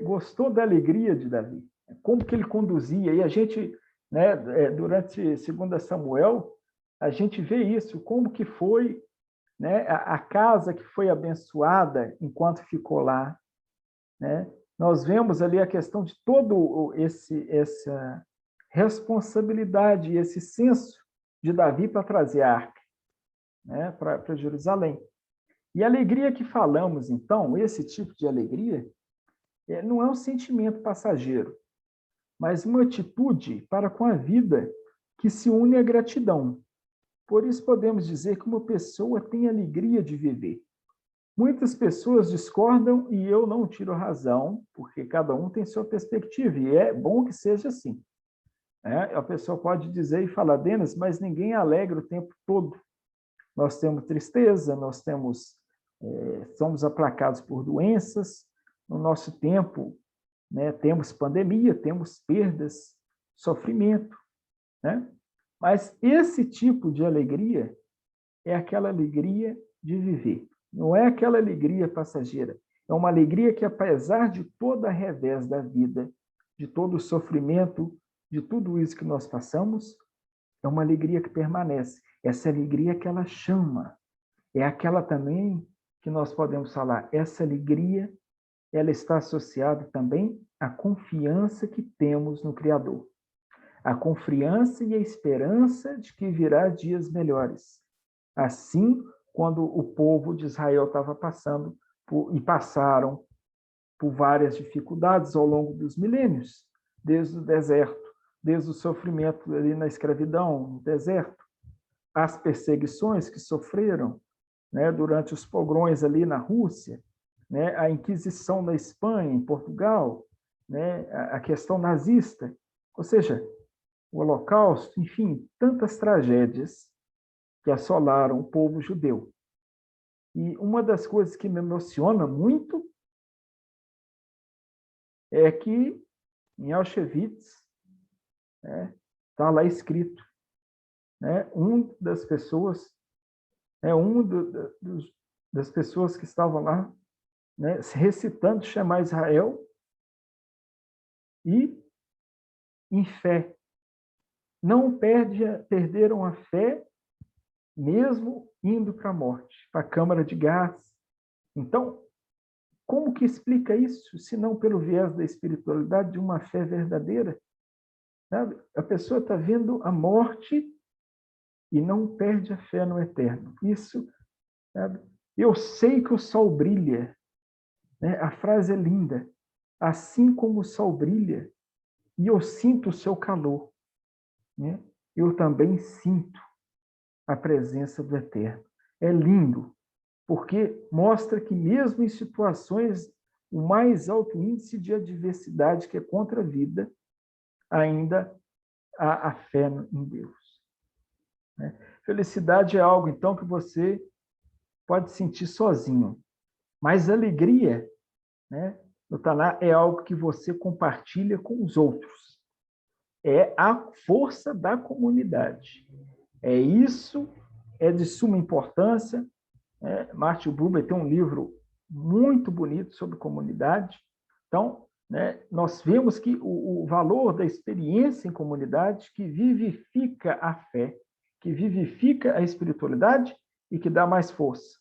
gostou da alegria de Davi, como que ele conduzia, e a gente, né, durante 2 Samuel, a gente vê isso, como que foi, né, a casa que foi abençoada enquanto ficou lá, né? Nós vemos ali a questão de todo essa responsabilidade, esse senso de Davi para trazer a arca, né, para Jerusalém. E a alegria que falamos, então, esse tipo de alegria, não é um sentimento passageiro, mas uma atitude para com a vida que se une à gratidão. Por isso podemos dizer que uma pessoa tem alegria de viver. Muitas pessoas discordam e eu não tiro razão, porque cada um tem sua perspectiva, e é bom que seja assim. A pessoa pode dizer e falar, Denis, mas ninguém é alegre o tempo todo. Nós temos tristeza, nós somos aplacados por doenças, no nosso tempo, né, temos pandemia, temos perdas, sofrimento, né? Mas esse tipo de alegria é aquela alegria de viver. Não é aquela alegria passageira. É uma alegria que, apesar de toda a revés da vida, de todo o sofrimento, de tudo isso que nós passamos, é uma alegria que permanece. Essa alegria que ela chama. É aquela também que nós podemos falar, essa alegria, ela está associada também à confiança que temos no Criador. A confiança e a esperança de que virá dias melhores. Assim, quando o povo de Israel estava passaram por várias dificuldades ao longo dos milênios, desde o deserto, desde o sofrimento ali na escravidão, no deserto, as perseguições que sofreram, né, durante os pogrões ali na Rússia, né, a Inquisição na Espanha, em Portugal, né, a questão nazista, ou seja, o Holocausto, enfim, tantas tragédias que assolaram o povo judeu. E uma das coisas que me emociona muito é que em Auschwitz, né, está lá escrito, né, das pessoas que estavam lá, né, recitando Shema Israel e em fé. Não perderam a fé mesmo indo para a morte, para a câmara de gás. Então, como que explica isso, se não pelo viés da espiritualidade, de uma fé verdadeira? Sabe? A pessoa está vendo a morte e não perde a fé no eterno. Isso, sabe? Eu sei que o sol brilha, né? A frase é linda. Assim como o sol brilha, e eu sinto o seu calor, né? Eu também sinto a presença do eterno. É lindo, porque mostra que mesmo em situações o mais alto índice de adversidade, que é contra a vida, ainda há a fé em Deus, né? Felicidade é algo, então, que você pode sentir sozinho, mas alegria, né, no Taná, é algo que você compartilha com os outros. É a força da comunidade. É isso, é de suma importância. Martin Buber tem um livro muito bonito sobre comunidade. Então, né, nós vemos que o valor da experiência em comunidade que vivifica a fé, que vivifica a espiritualidade e que dá mais força,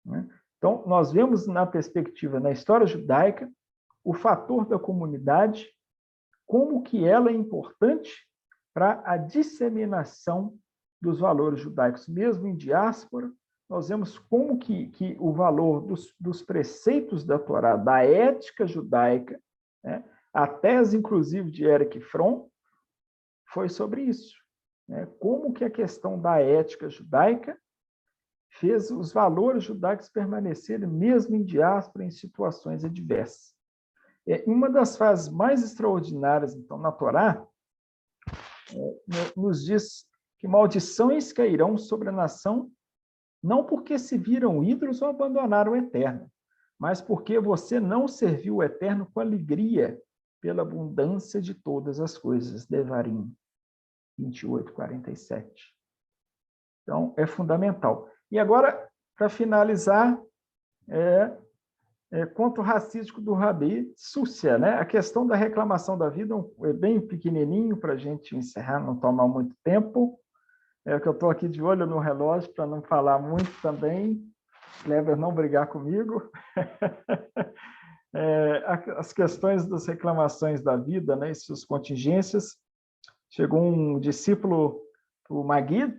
né? Então, nós vemos na perspectiva, na história judaica, o fator da comunidade, como que ela é importante para a disseminação dos valores judaicos. Mesmo em diáspora, nós vemos como que o valor dos preceitos da Torá, da ética judaica, né, a tese, inclusive, de Erich Fromm, foi sobre isso, né? Como que a questão da ética judaica fez os valores judaicos permanecerem mesmo em diáspora, em situações adversas. Uma das fases mais extraordinárias, então, na Torá, nos diz que maldições cairão sobre a nação, não porque se viram ídolos ou abandonaram o Eterno, mas porque você não serviu o Eterno com alegria pela abundância de todas as coisas. Devarim 28:47. Então, é fundamental. E agora, para finalizar, conto racístico do Rabi Súcia, né? A questão da reclamação da vida é bem pequenininho para a gente encerrar, não tomar muito tempo. É que eu estou aqui de olho no relógio para não falar muito também. Kleber não brigar comigo. As questões das reclamações da vida, né? E suas contingências. Chegou um discípulo, o Maguid,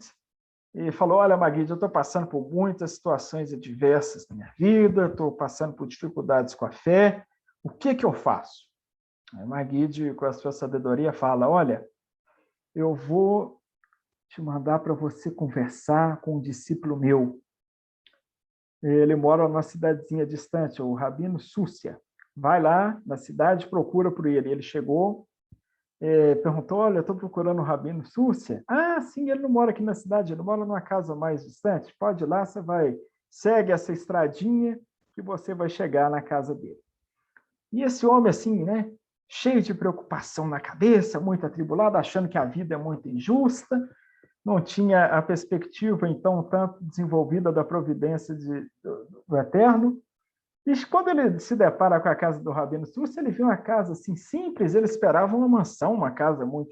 e falou: olha, Maguid, eu estou passando por muitas situações adversas na minha vida, estou passando por dificuldades com a fé, o que eu faço? Aí Maguid, com a sua sabedoria, fala: olha, eu vou te mandar para você conversar com um discípulo meu. Ele mora numa cidadezinha distante, o Rabino Súcia. Vai lá na cidade, procura por ele. Ele chegou, perguntou: olha, eu estou procurando o Rabino Súcia. Ah, sim, ele não mora aqui na cidade, ele mora numa casa mais distante. Pode ir lá, segue essa estradinha que você vai chegar na casa dele. E esse homem, assim, né, cheio de preocupação na cabeça, muito atribulado, achando que a vida é muito injusta, não tinha a perspectiva, então, tanto desenvolvida da providência do Eterno. E quando ele se depara com a casa do Rabino Súcia, ele vê uma casa assim simples, ele esperava uma mansão, uma casa muito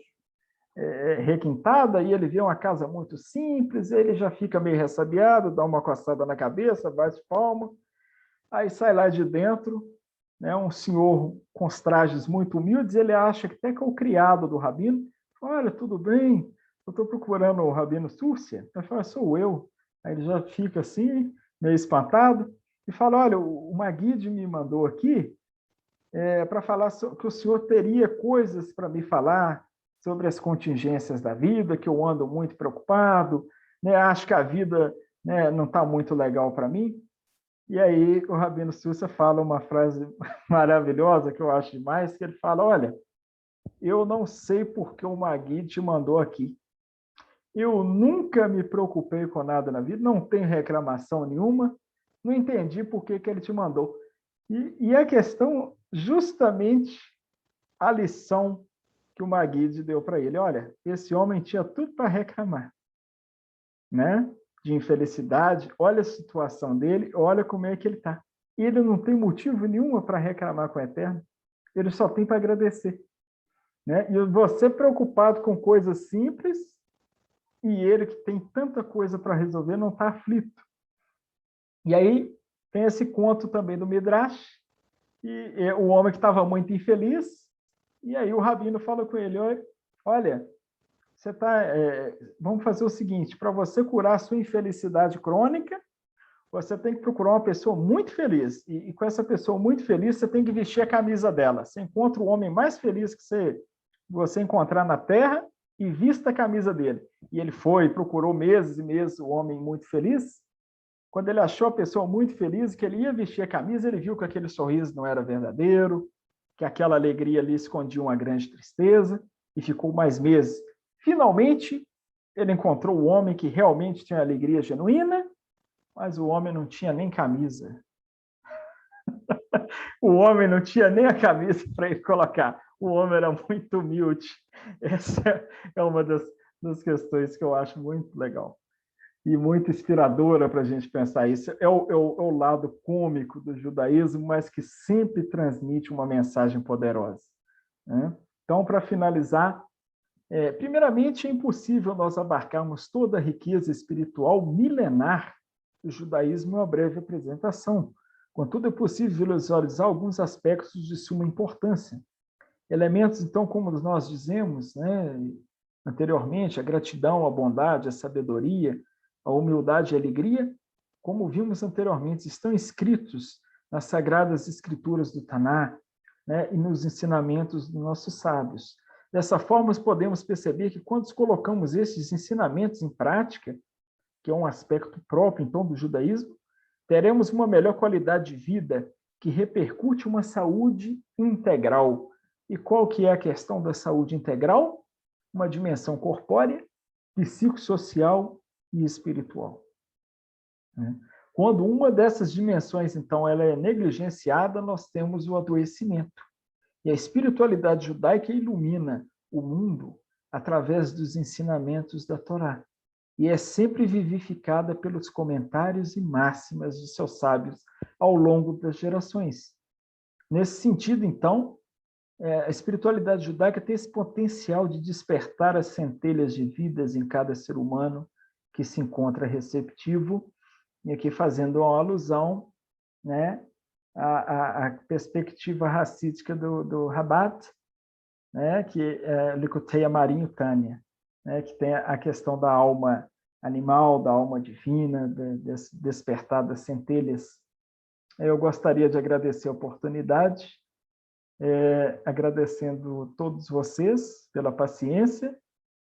requintada, e ele vê uma casa muito simples, ele já fica meio ressabiado, dá uma coçada na cabeça, bate palma, aí sai lá de dentro, né, um senhor com os trajes muito humildes, ele acha que até que é o criado do Rabino. Olha, tudo bem, eu estou procurando o Rabino Súcia. Ele fala: sou eu. Aí ele já fica assim, meio espantado, e fala: olha, o Maguid me mandou aqui para falar que o senhor teria coisas para me falar sobre as contingências da vida, que eu ando muito preocupado, né, acho que a vida, né, não está muito legal para mim. E aí o Rabino Súcia fala uma frase maravilhosa, que eu acho demais, que ele fala: olha, eu não sei por que o Maguid te mandou aqui. Eu nunca me preocupei com nada na vida, não tenho reclamação nenhuma, não entendi por que ele te mandou. E a questão, justamente a lição que o Maguid deu para ele: olha, esse homem tinha tudo para reclamar, né, de infelicidade, olha a situação dele, olha como é que ele está. Ele não tem motivo nenhum para reclamar com o Eterno, ele só tem para agradecer, né? E você preocupado com coisas simples, e ele, que tem tanta coisa para resolver, não está aflito. E aí tem esse conto também do Midrash, e o homem que estava muito infeliz, e aí o rabino fala com ele, olha, você vamos fazer o seguinte, para você curar a sua infelicidade crônica, você tem que procurar uma pessoa muito feliz, e com essa pessoa muito feliz, você tem que vestir a camisa dela. Você encontra o homem mais feliz que você encontrar na Terra, e vista a camisa dele. E ele foi, procurou meses e meses o homem muito feliz. Quando ele achou a pessoa muito feliz, que ele ia vestir a camisa, ele viu que aquele sorriso não era verdadeiro, que aquela alegria ali escondia uma grande tristeza, e ficou mais meses. Finalmente, ele encontrou o homem que realmente tinha alegria genuína, mas o homem não tinha nem camisa. O homem não tinha nem a camisa para ele colocar. O homem era muito humilde. Essa é uma das questões que eu acho muito legal e muito inspiradora para a gente pensar isso. É o lado cômico do judaísmo, mas que sempre transmite uma mensagem poderosa, né? Então, para finalizar, primeiramente, é impossível nós abarcarmos toda a riqueza espiritual milenar do judaísmo em uma breve apresentação. Contudo, é possível visualizar alguns aspectos de suma importância. Elementos, então, como nós dizemos, né, anteriormente, a gratidão, a bondade, a sabedoria, a humildade e a alegria, como vimos anteriormente, estão escritos nas sagradas escrituras do Taná, né, e nos ensinamentos dos nossos sábios. Dessa forma, podemos perceber que quando colocamos esses ensinamentos em prática, que é um aspecto próprio, então, do judaísmo, teremos uma melhor qualidade de vida que repercute uma saúde integral. E qual que é a questão da saúde integral? Uma dimensão corpórea, psicossocial e espiritual. Quando uma dessas dimensões, então, ela é negligenciada, nós temos o adoecimento. E a espiritualidade judaica ilumina o mundo através dos ensinamentos da Torá. E é sempre vivificada pelos comentários e máximas de seus sábios ao longo das gerações. Nesse sentido, então, a espiritualidade judaica tem esse potencial de despertar as centelhas de vidas em cada ser humano que se encontra receptivo, e aqui fazendo uma alusão, né, à perspectiva racídica do Rabat, né, que é Likutei Amarim Tânia, né, que tem a questão da alma animal, da alma divina, despertar das centelhas. Eu gostaria de agradecer a oportunidade, agradecendo todos vocês pela paciência,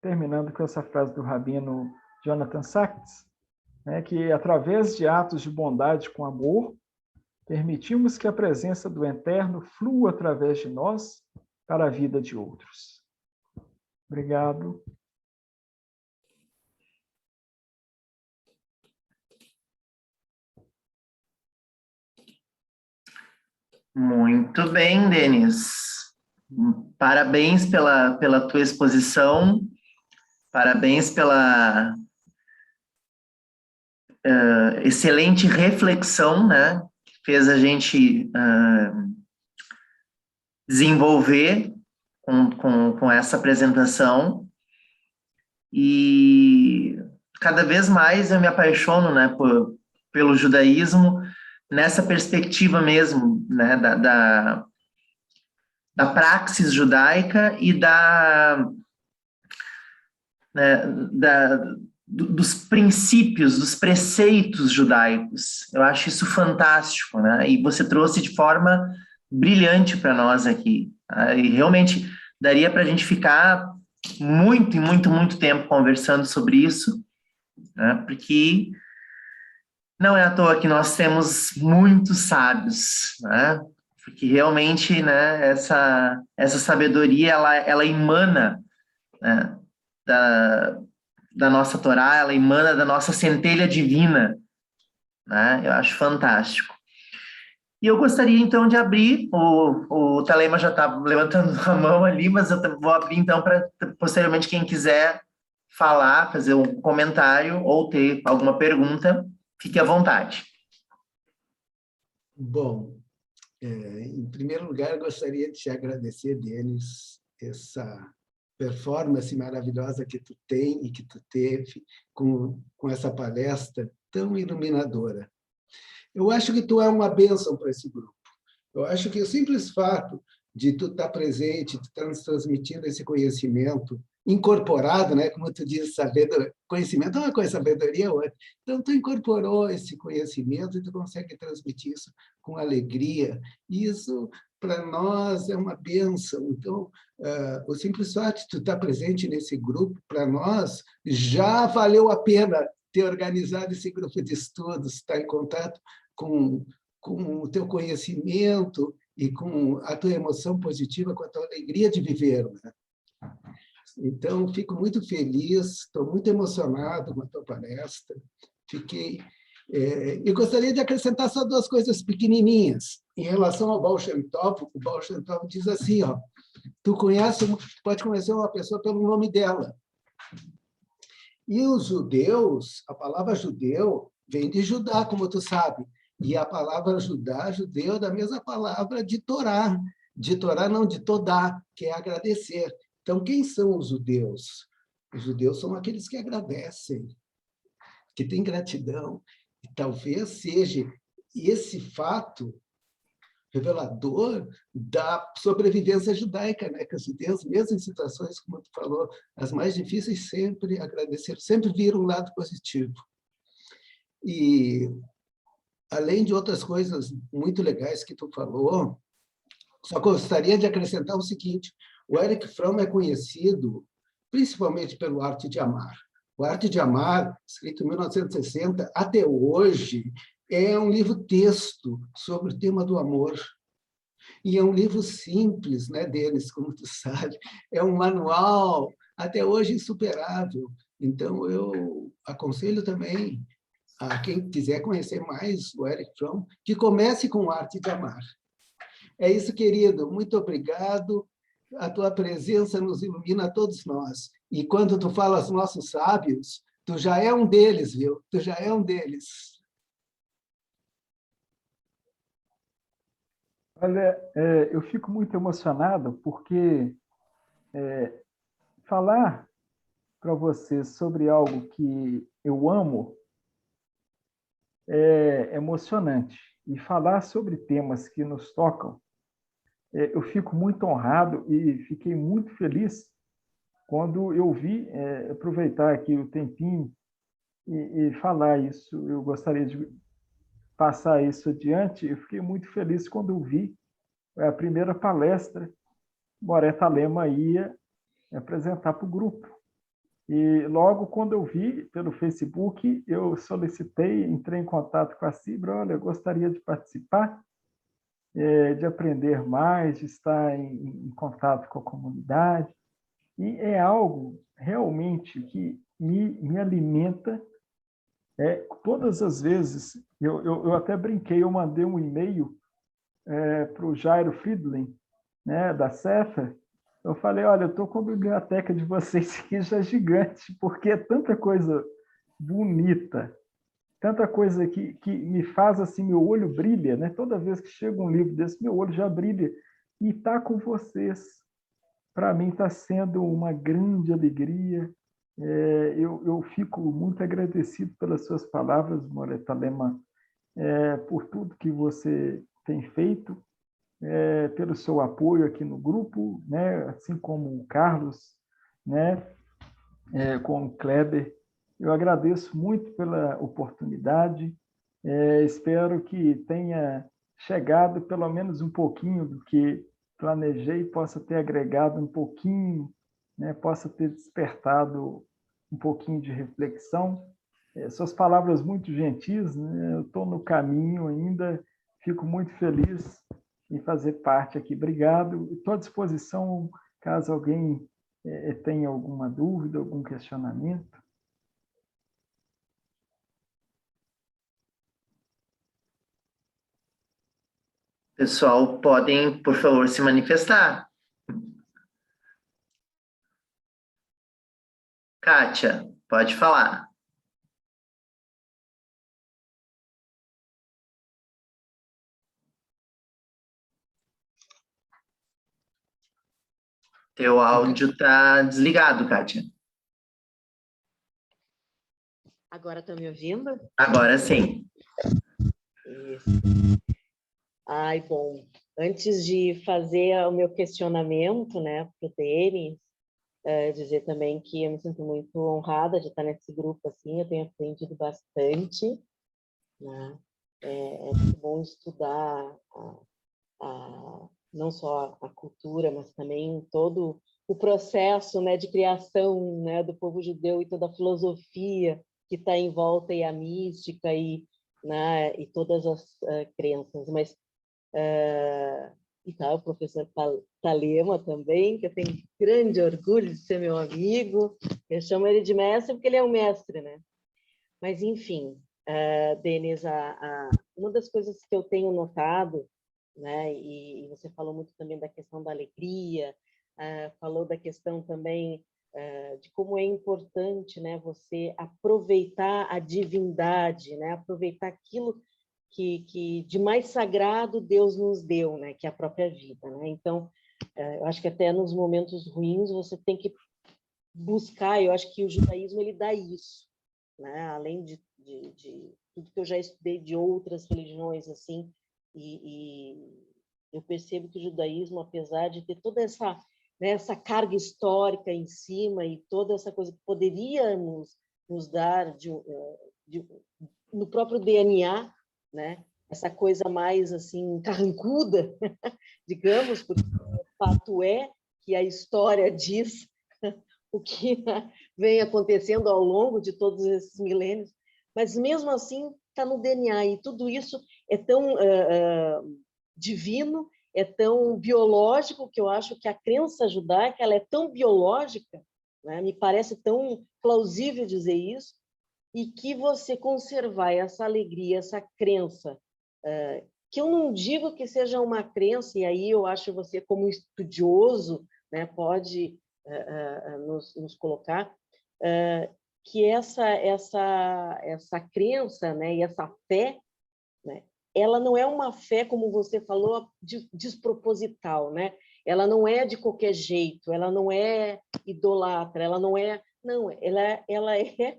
terminando com essa frase do rabino Jonathan Sacks, né, que através de atos de bondade com amor, permitimos que a presença do Eterno flua através de nós para a vida de outros. Obrigado. Muito bem, Denis. Parabéns pela tua exposição, parabéns pela excelente reflexão, né, que fez a gente desenvolver com essa apresentação. E cada vez mais eu me apaixono, né, pelo judaísmo, nessa perspectiva mesmo, né, da praxis judaica e dos princípios, dos preceitos judaicos. Eu acho isso fantástico, né? E você trouxe de forma brilhante para nós aqui. E realmente daria para a gente ficar muito, muito, muito tempo conversando sobre isso, né? Porque não é à toa que nós temos muitos sábios, né? Porque realmente, né, essa sabedoria, ela emana, né, da nossa Torá, ela emana da nossa centelha divina, né? Eu acho fantástico. E eu gostaria, então, de abrir, o Talema já está levantando a mão ali, mas eu vou abrir, então, para, posteriormente, quem quiser falar, fazer um comentário ou ter alguma pergunta, fique à vontade. Bom, em primeiro lugar, eu gostaria de te agradecer, Denis, essa performance maravilhosa que tu tem e que tu teve com essa palestra tão iluminadora. Eu acho que tu é uma bênção para esse grupo. Eu acho que o simples fato de tu estar presente, de estar nos transmitindo esse conhecimento incorporado, né? Como tu diz, sabedoria, conhecimento é uma coisa, sabedoria é outra. Então, tu incorporou esse conhecimento e tu consegue transmitir isso com alegria. E isso, para nós, é uma bênção. Então, o simples fato de tu estar presente nesse grupo, para nós, já valeu a pena ter organizado esse grupo de estudos, estar em contato com o teu conhecimento e com a tua emoção positiva, com a tua alegria de viver, né? Então, fico muito feliz, estou muito emocionado com a tua palestra. Eu gostaria de acrescentar só duas coisas pequenininhas. Em relação ao Baal Shem Tov, o Baal Shem Tov diz assim, ó, tu pode conhecer uma pessoa pelo nome dela. E os judeus, a palavra judeu vem de Judá, como tu sabe. E a palavra judeu, é da mesma palavra de Torá. De Torá, não, de Todá, que é agradecer. Então, quem são os judeus? Os judeus são aqueles que agradecem, que têm gratidão. E talvez seja esse fato revelador da sobrevivência judaica, né? Que os judeus, mesmo em situações, como tu falou, as mais difíceis, sempre agradeceram, sempre viram um lado positivo. E, além de outras coisas muito legais que tu falou, só gostaria de acrescentar o seguinte: o Erich Fromm é conhecido principalmente pelo Arte de Amar. O Arte de Amar, escrito em 1960, até hoje, é um livro-texto sobre o tema do amor. E é um livro simples, né, deles, como tu sabe. É um manual, até hoje, insuperável. Então, eu aconselho também a quem quiser conhecer mais o Erich Fromm, que comece com o Arte de Amar. É isso, querido. Muito obrigado. A tua presença nos ilumina a todos nós. E quando tu falas nossos sábios, tu já é um deles, viu? Tu já é um deles. Olha, eu fico muito emocionado porque falar para você sobre algo que eu amo é emocionante. E falar sobre temas que nos tocam, eu fico muito honrado e fiquei muito feliz quando eu vi, aproveitar aqui o tempinho e falar isso. Eu gostaria de passar isso adiante. Eu fiquei muito feliz quando eu vi a primeira palestra Moreta Lema ia apresentar para o grupo. E logo quando eu vi pelo Facebook, eu solicitei, entrei em contato com a Cibra, olha, eu gostaria de participar, de aprender mais, de estar em contato com a comunidade. E é algo realmente que me alimenta. Todas as vezes, eu até brinquei, eu mandei um e-mail para o Jairo Friedlin, né, da Cefa. Eu falei, olha, eu estou com a biblioteca de vocês aqui já gigante, porque é tanta coisa bonita, tanta coisa que me faz assim, meu olho brilha, né? Toda vez que chega um livro desse, meu olho já brilha. E está com vocês. Para mim está sendo uma grande alegria. Eu fico muito agradecido pelas suas palavras, Moreta Lema, por tudo que você tem feito, pelo seu apoio aqui no grupo, né? Assim como o Carlos, né? Com o Kleber. Eu agradeço muito pela oportunidade. Espero que tenha chegado pelo menos um pouquinho do que planejei, possa ter agregado um pouquinho, né? Possa ter despertado um pouquinho de reflexão. Suas palavras muito gentis, né? Eu estou no caminho ainda, fico muito feliz em fazer parte aqui. Obrigado. Estou à disposição caso alguém tenha alguma dúvida, algum questionamento. Pessoal, podem, por favor, se manifestar. Kátia, pode falar. Teu áudio está desligado, Kátia. Agora estão me ouvindo? Agora sim. Isso. Ai, bom, antes de fazer o meu questionamento, né, para o Denis, dizer também que eu me sinto muito honrada de estar nesse grupo, assim, eu tenho aprendido bastante, né? É muito bom estudar não só a cultura, mas também todo o processo, né, de criação, né, do povo judeu e toda a filosofia que está em volta, e a mística, né, e todas as crenças. Mas e tá, o professor Talema também, que eu tenho grande orgulho de ser meu amigo. Eu chamo ele de mestre porque ele é um mestre, né? Mas, enfim, Denis, uma das coisas que eu tenho notado, né, e você falou muito também da questão da alegria, falou da questão também de como é importante, né, você aproveitar a divindade, né, aproveitar aquilo que de mais sagrado Deus nos deu, né, que é a própria vida, né? Então, eu acho que até nos momentos ruins você tem que buscar, eu acho que o judaísmo ele dá isso, né? Além de tudo que eu já estudei de outras religiões, assim, e eu percebo que o judaísmo, apesar de ter toda essa, né, essa carga histórica em cima e toda essa coisa que poderia nos dar no próprio DNA, né? Essa coisa mais assim carrancuda, digamos, porque o fato é que a história diz o que vem acontecendo ao longo de todos esses milênios, mas mesmo assim está no DNA, e tudo isso é tão divino, é tão biológico, que eu acho que a crença judaica ela é tão biológica, né? Me parece tão plausível dizer isso, e que você conservar essa alegria, essa crença, que eu não digo que seja uma crença, e aí eu acho você como estudioso, né, pode nos colocar, que essa crença, né, e essa fé, né, ela não é uma fé, como você falou, desproposital, né? Ela não é de qualquer jeito, ela não é idolatra, ela não é... Não, ela é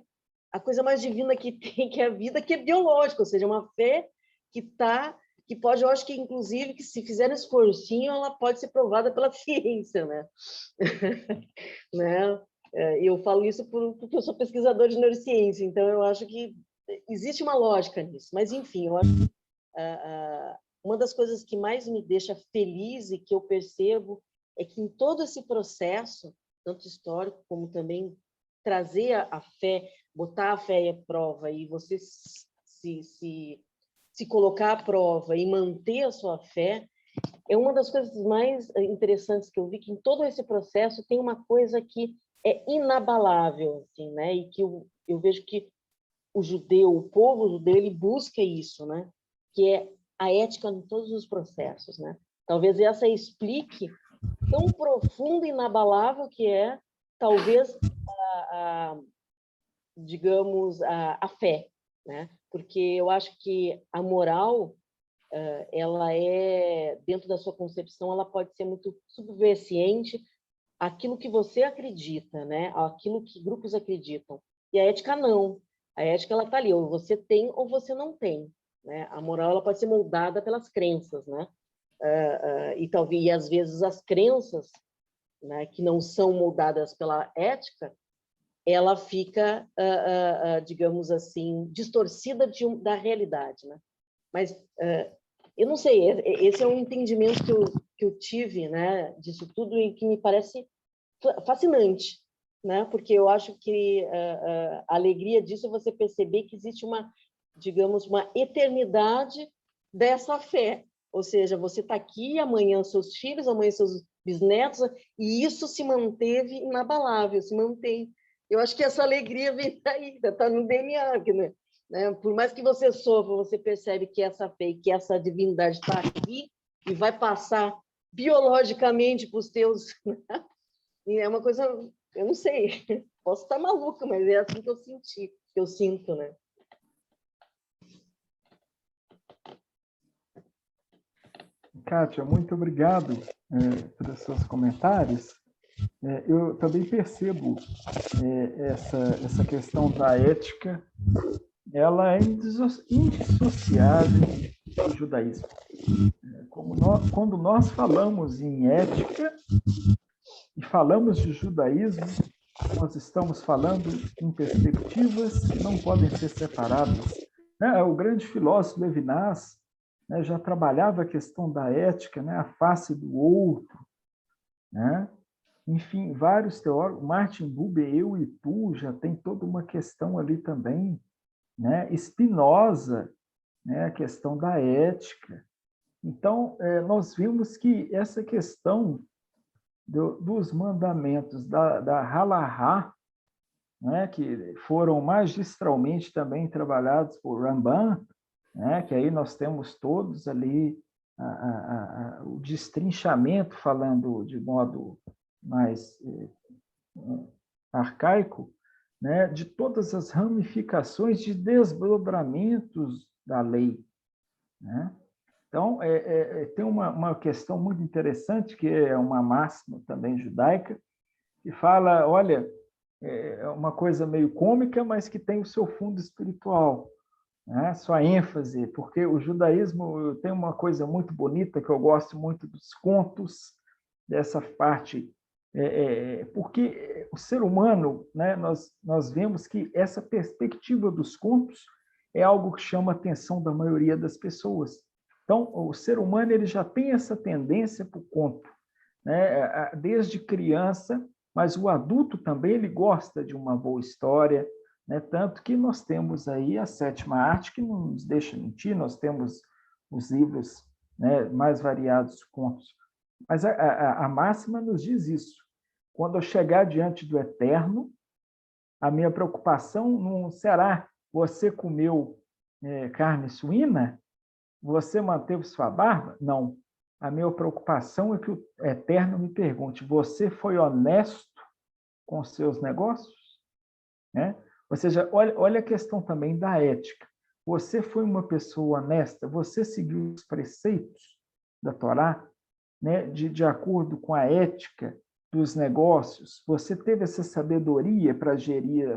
a coisa mais divina que tem, que é a vida, que é biológica, ou seja, uma fé que pode, eu acho que, inclusive, que se fizer um esforcinho, ela pode ser provada pela ciência, né? Né? Eu falo isso porque eu sou pesquisador de neurociência, então eu acho que existe uma lógica nisso. Mas, enfim, eu acho que uma das coisas que mais me deixa feliz e que eu percebo é que em todo esse processo, tanto histórico como também trazer a fé, botar a fé à prova e você se colocar à prova e manter a sua fé, é uma das coisas mais interessantes que eu vi, que em todo esse processo tem uma coisa que é inabalável, assim, né? E que eu vejo que o povo judeu, ele busca isso, né? Que é a ética em todos os processos, né? Talvez essa explique tão profundo e inabalável que é, talvez, digamos, a fé, né? Porque eu acho que a moral, ela é, dentro da sua concepção, ela pode ser muito subversiente àquilo que você acredita, né? Àquilo que grupos acreditam. E a ética não. A ética ela está ali, ou você tem ou você não tem, né? A moral ela pode ser moldada pelas crenças, né? E talvez às vezes as crenças, né, que não são moldadas pela ética, ela fica, digamos assim, distorcida da realidade, né? Mas eu não sei, esse é um entendimento que eu tive, né, disso tudo e que me parece fascinante, né? Porque eu acho que a alegria disso é você perceber que existe digamos, uma eternidade dessa fé. Ou seja, você está aqui, amanhã seus filhos, amanhã seus bisnetos, e isso se manteve inabalável, se mantém. Eu acho que essa alegria vem daí, está no DNA, né? Por mais que você sofra, você percebe que essa fé e que essa divindade está aqui e vai passar biologicamente para os teus... E é uma coisa, eu não sei, posso estar maluca, mas é assim que eu senti, que eu sinto, né? Kátia, muito obrigado pelos seus comentários. eu também percebo essa questão da ética, ela é indissociável do judaísmo. Quando nós falamos em ética e falamos de judaísmo, nós estamos falando em perspectivas que não podem ser separadas. O grande filósofo Levinas, né, já trabalhava a questão da ética, né, a face do outro, né? Enfim, vários teóricos, Martin Buber, eu e tu, já tem toda uma questão ali também, né? Spinoza, né, a questão da ética. Então, nós vimos que essa questão dos mandamentos da Halahá, né, que foram magistralmente também trabalhados por Ramban, né, que aí nós temos todos ali o destrinchamento, falando de modo mais arcaico, né, de todas as ramificações de desdobramentos da lei, né? Então, tem uma questão muito interessante, que é uma máxima também judaica, que fala, olha, é uma coisa meio cômica, mas que tem o seu fundo espiritual, né? Sua ênfase, porque o judaísmo tem uma coisa muito bonita, que eu gosto muito dos contos, dessa parte, porque o ser humano, né, nós vemos que essa perspectiva dos contos é algo que chama a atenção da maioria das pessoas. Então, o ser humano ele já tem essa tendência para o conto, né, desde criança, mas o adulto também ele gosta de uma boa história, né, tanto que nós temos aí a sétima arte, que não nos deixa mentir, nós temos os livros, né, mais variados contos. Mas a máxima nos diz isso. Quando eu chegar diante do Eterno, a minha preocupação não será: você comeu carne suína? Você manteve sua barba? Não. A minha preocupação é que o Eterno me pergunte: você foi honesto com os seus negócios? Né? Ou seja, olha a questão também da ética. Você foi uma pessoa honesta? Você seguiu os preceitos da Torá, né, de acordo com a ética dos negócios? Você teve essa sabedoria para gerir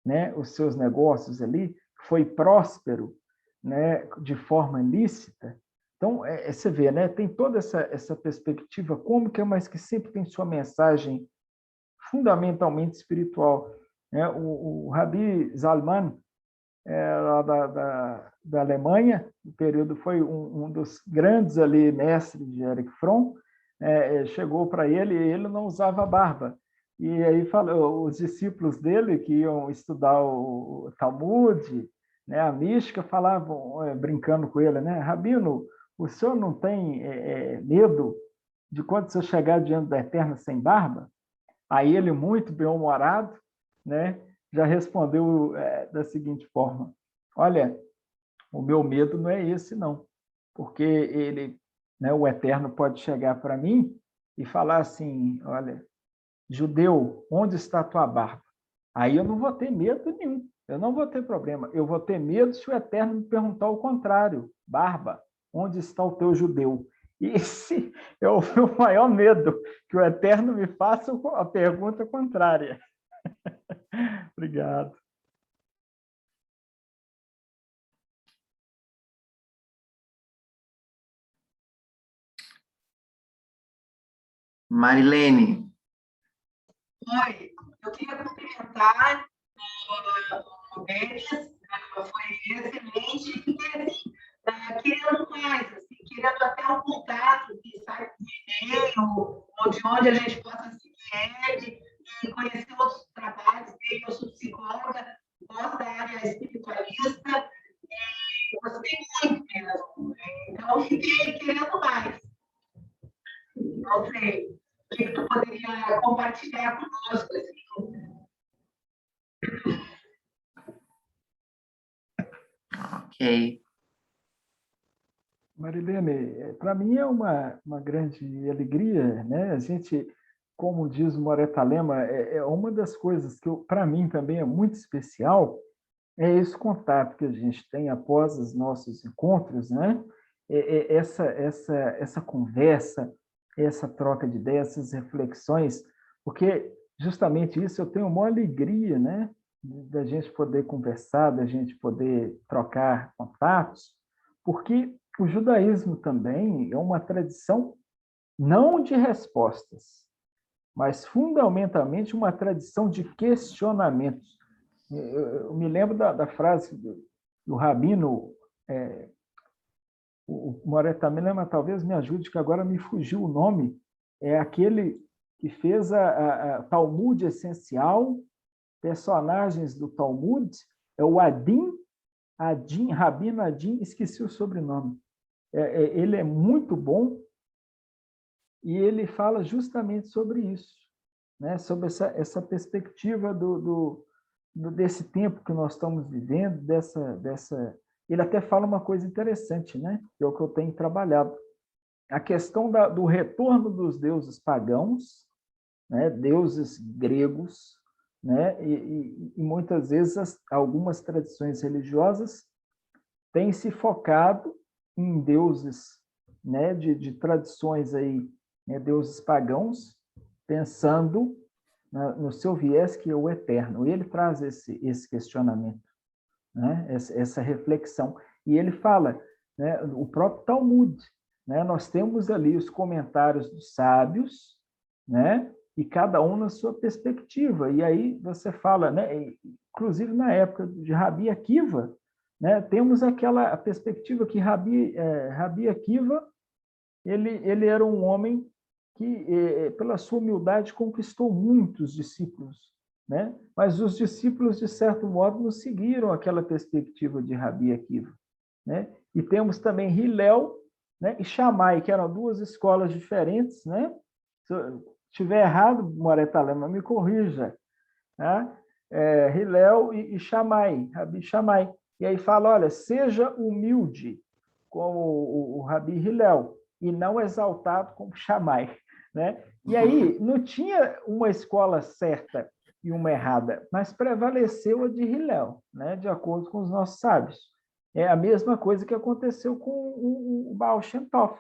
né, os seus negócios ali? Foi próspero, né, de forma lícita? Então, você vê, né, tem toda essa perspectiva cômica, mas que sempre tem sua mensagem fundamentalmente espiritual. Né? O Rabi Zalman, lá da Alemanha, no período, foi um dos grandes ali mestres de Erich Fromm, chegou para ele, e ele não usava barba. E aí os discípulos dele, que iam estudar o Talmud, né, a mística, falavam, brincando com ele, né, Rabino, o senhor não tem medo de quando você chegar diante da Eterna sem barba? Aí ele, muito bem-humorado, né, já respondeu da seguinte forma: olha, o meu medo não é esse, não, porque ele, né, o Eterno pode chegar para mim e falar assim: olha, judeu, onde está a tua barba? Aí eu não vou ter medo nenhum, eu não vou ter problema. Eu vou ter medo se o Eterno me perguntar o contrário: barba, onde está o teu judeu? E esse é o meu maior medo, que o Eterno me faça a pergunta contrária. Obrigado. Marilene. Oi, eu queria cumprimentar o Denis, foi excelente, e assim, querendo mais, assim, querendo até um contato, que sabe, de e-mail, ou de onde a gente possa seguir ele, e conhecer outros trabalhos dele. Eu sou psicóloga, gosto da área espiritualista, e gostei muito mesmo. Então, fiquei querendo mais. Não sei, o que tu poderia compartilhar conosco, assim? Ok. Marilene, para mim é uma grande alegria, né? A gente, como diz o Moreta Lema, uma das coisas que para mim também é muito especial, é esse contato que a gente tem após os nossos encontros, né? Essa conversa, essa troca de ideias, essas reflexões, porque justamente isso eu tenho uma alegria, né, da gente poder conversar, da gente poder trocar contatos, porque o judaísmo também é uma tradição não de respostas, mas fundamentalmente uma tradição de questionamentos. Eu me lembro da frase do rabino, o Moreira Lema talvez me ajude, que agora me fugiu o nome, é aquele que fez a Talmud essencial, personagens do Talmud, é o Rabino Adin, esqueci o sobrenome. Ele é muito bom e ele fala justamente sobre isso, né? Sobre essa perspectiva desse tempo que nós estamos vivendo, Ele até fala uma coisa interessante, né? Que é o que eu tenho trabalhado. A questão do retorno dos deuses pagãos, né? Deuses gregos, né? E muitas vezes algumas tradições religiosas têm se focado em deuses, né? de tradições aí, né? Deuses pagãos, pensando no seu viés que é o eterno. E ele traz esse questionamento, né? Essa reflexão. E ele fala, né? O próprio Talmud, né? Nós temos ali os comentários dos sábios, né? E cada um na sua perspectiva. E aí você fala, né? Inclusive na época de Rabi Akiva, né? Temos a perspectiva que Rabi Akiva ele era um homem que, pela sua humildade, conquistou muitos discípulos, né? Mas os discípulos, de certo modo, não seguiram aquela perspectiva de Rabi Akiva, né? E temos também Hillel, né? E Shammai, que eram duas escolas diferentes, né? Se eu estiver errado, Moreira Lema, me corrija, né? Hillel e Shammai, Rabi Shammai. E aí fala, olha, seja humilde como o Rabi Hillel, e não exaltado como Shammai, né? E aí não tinha uma escola certa e uma errada, mas prevaleceu a de Hillel, né? De acordo com os nossos sábios. É a mesma coisa que aconteceu com o Baal Shem Tov,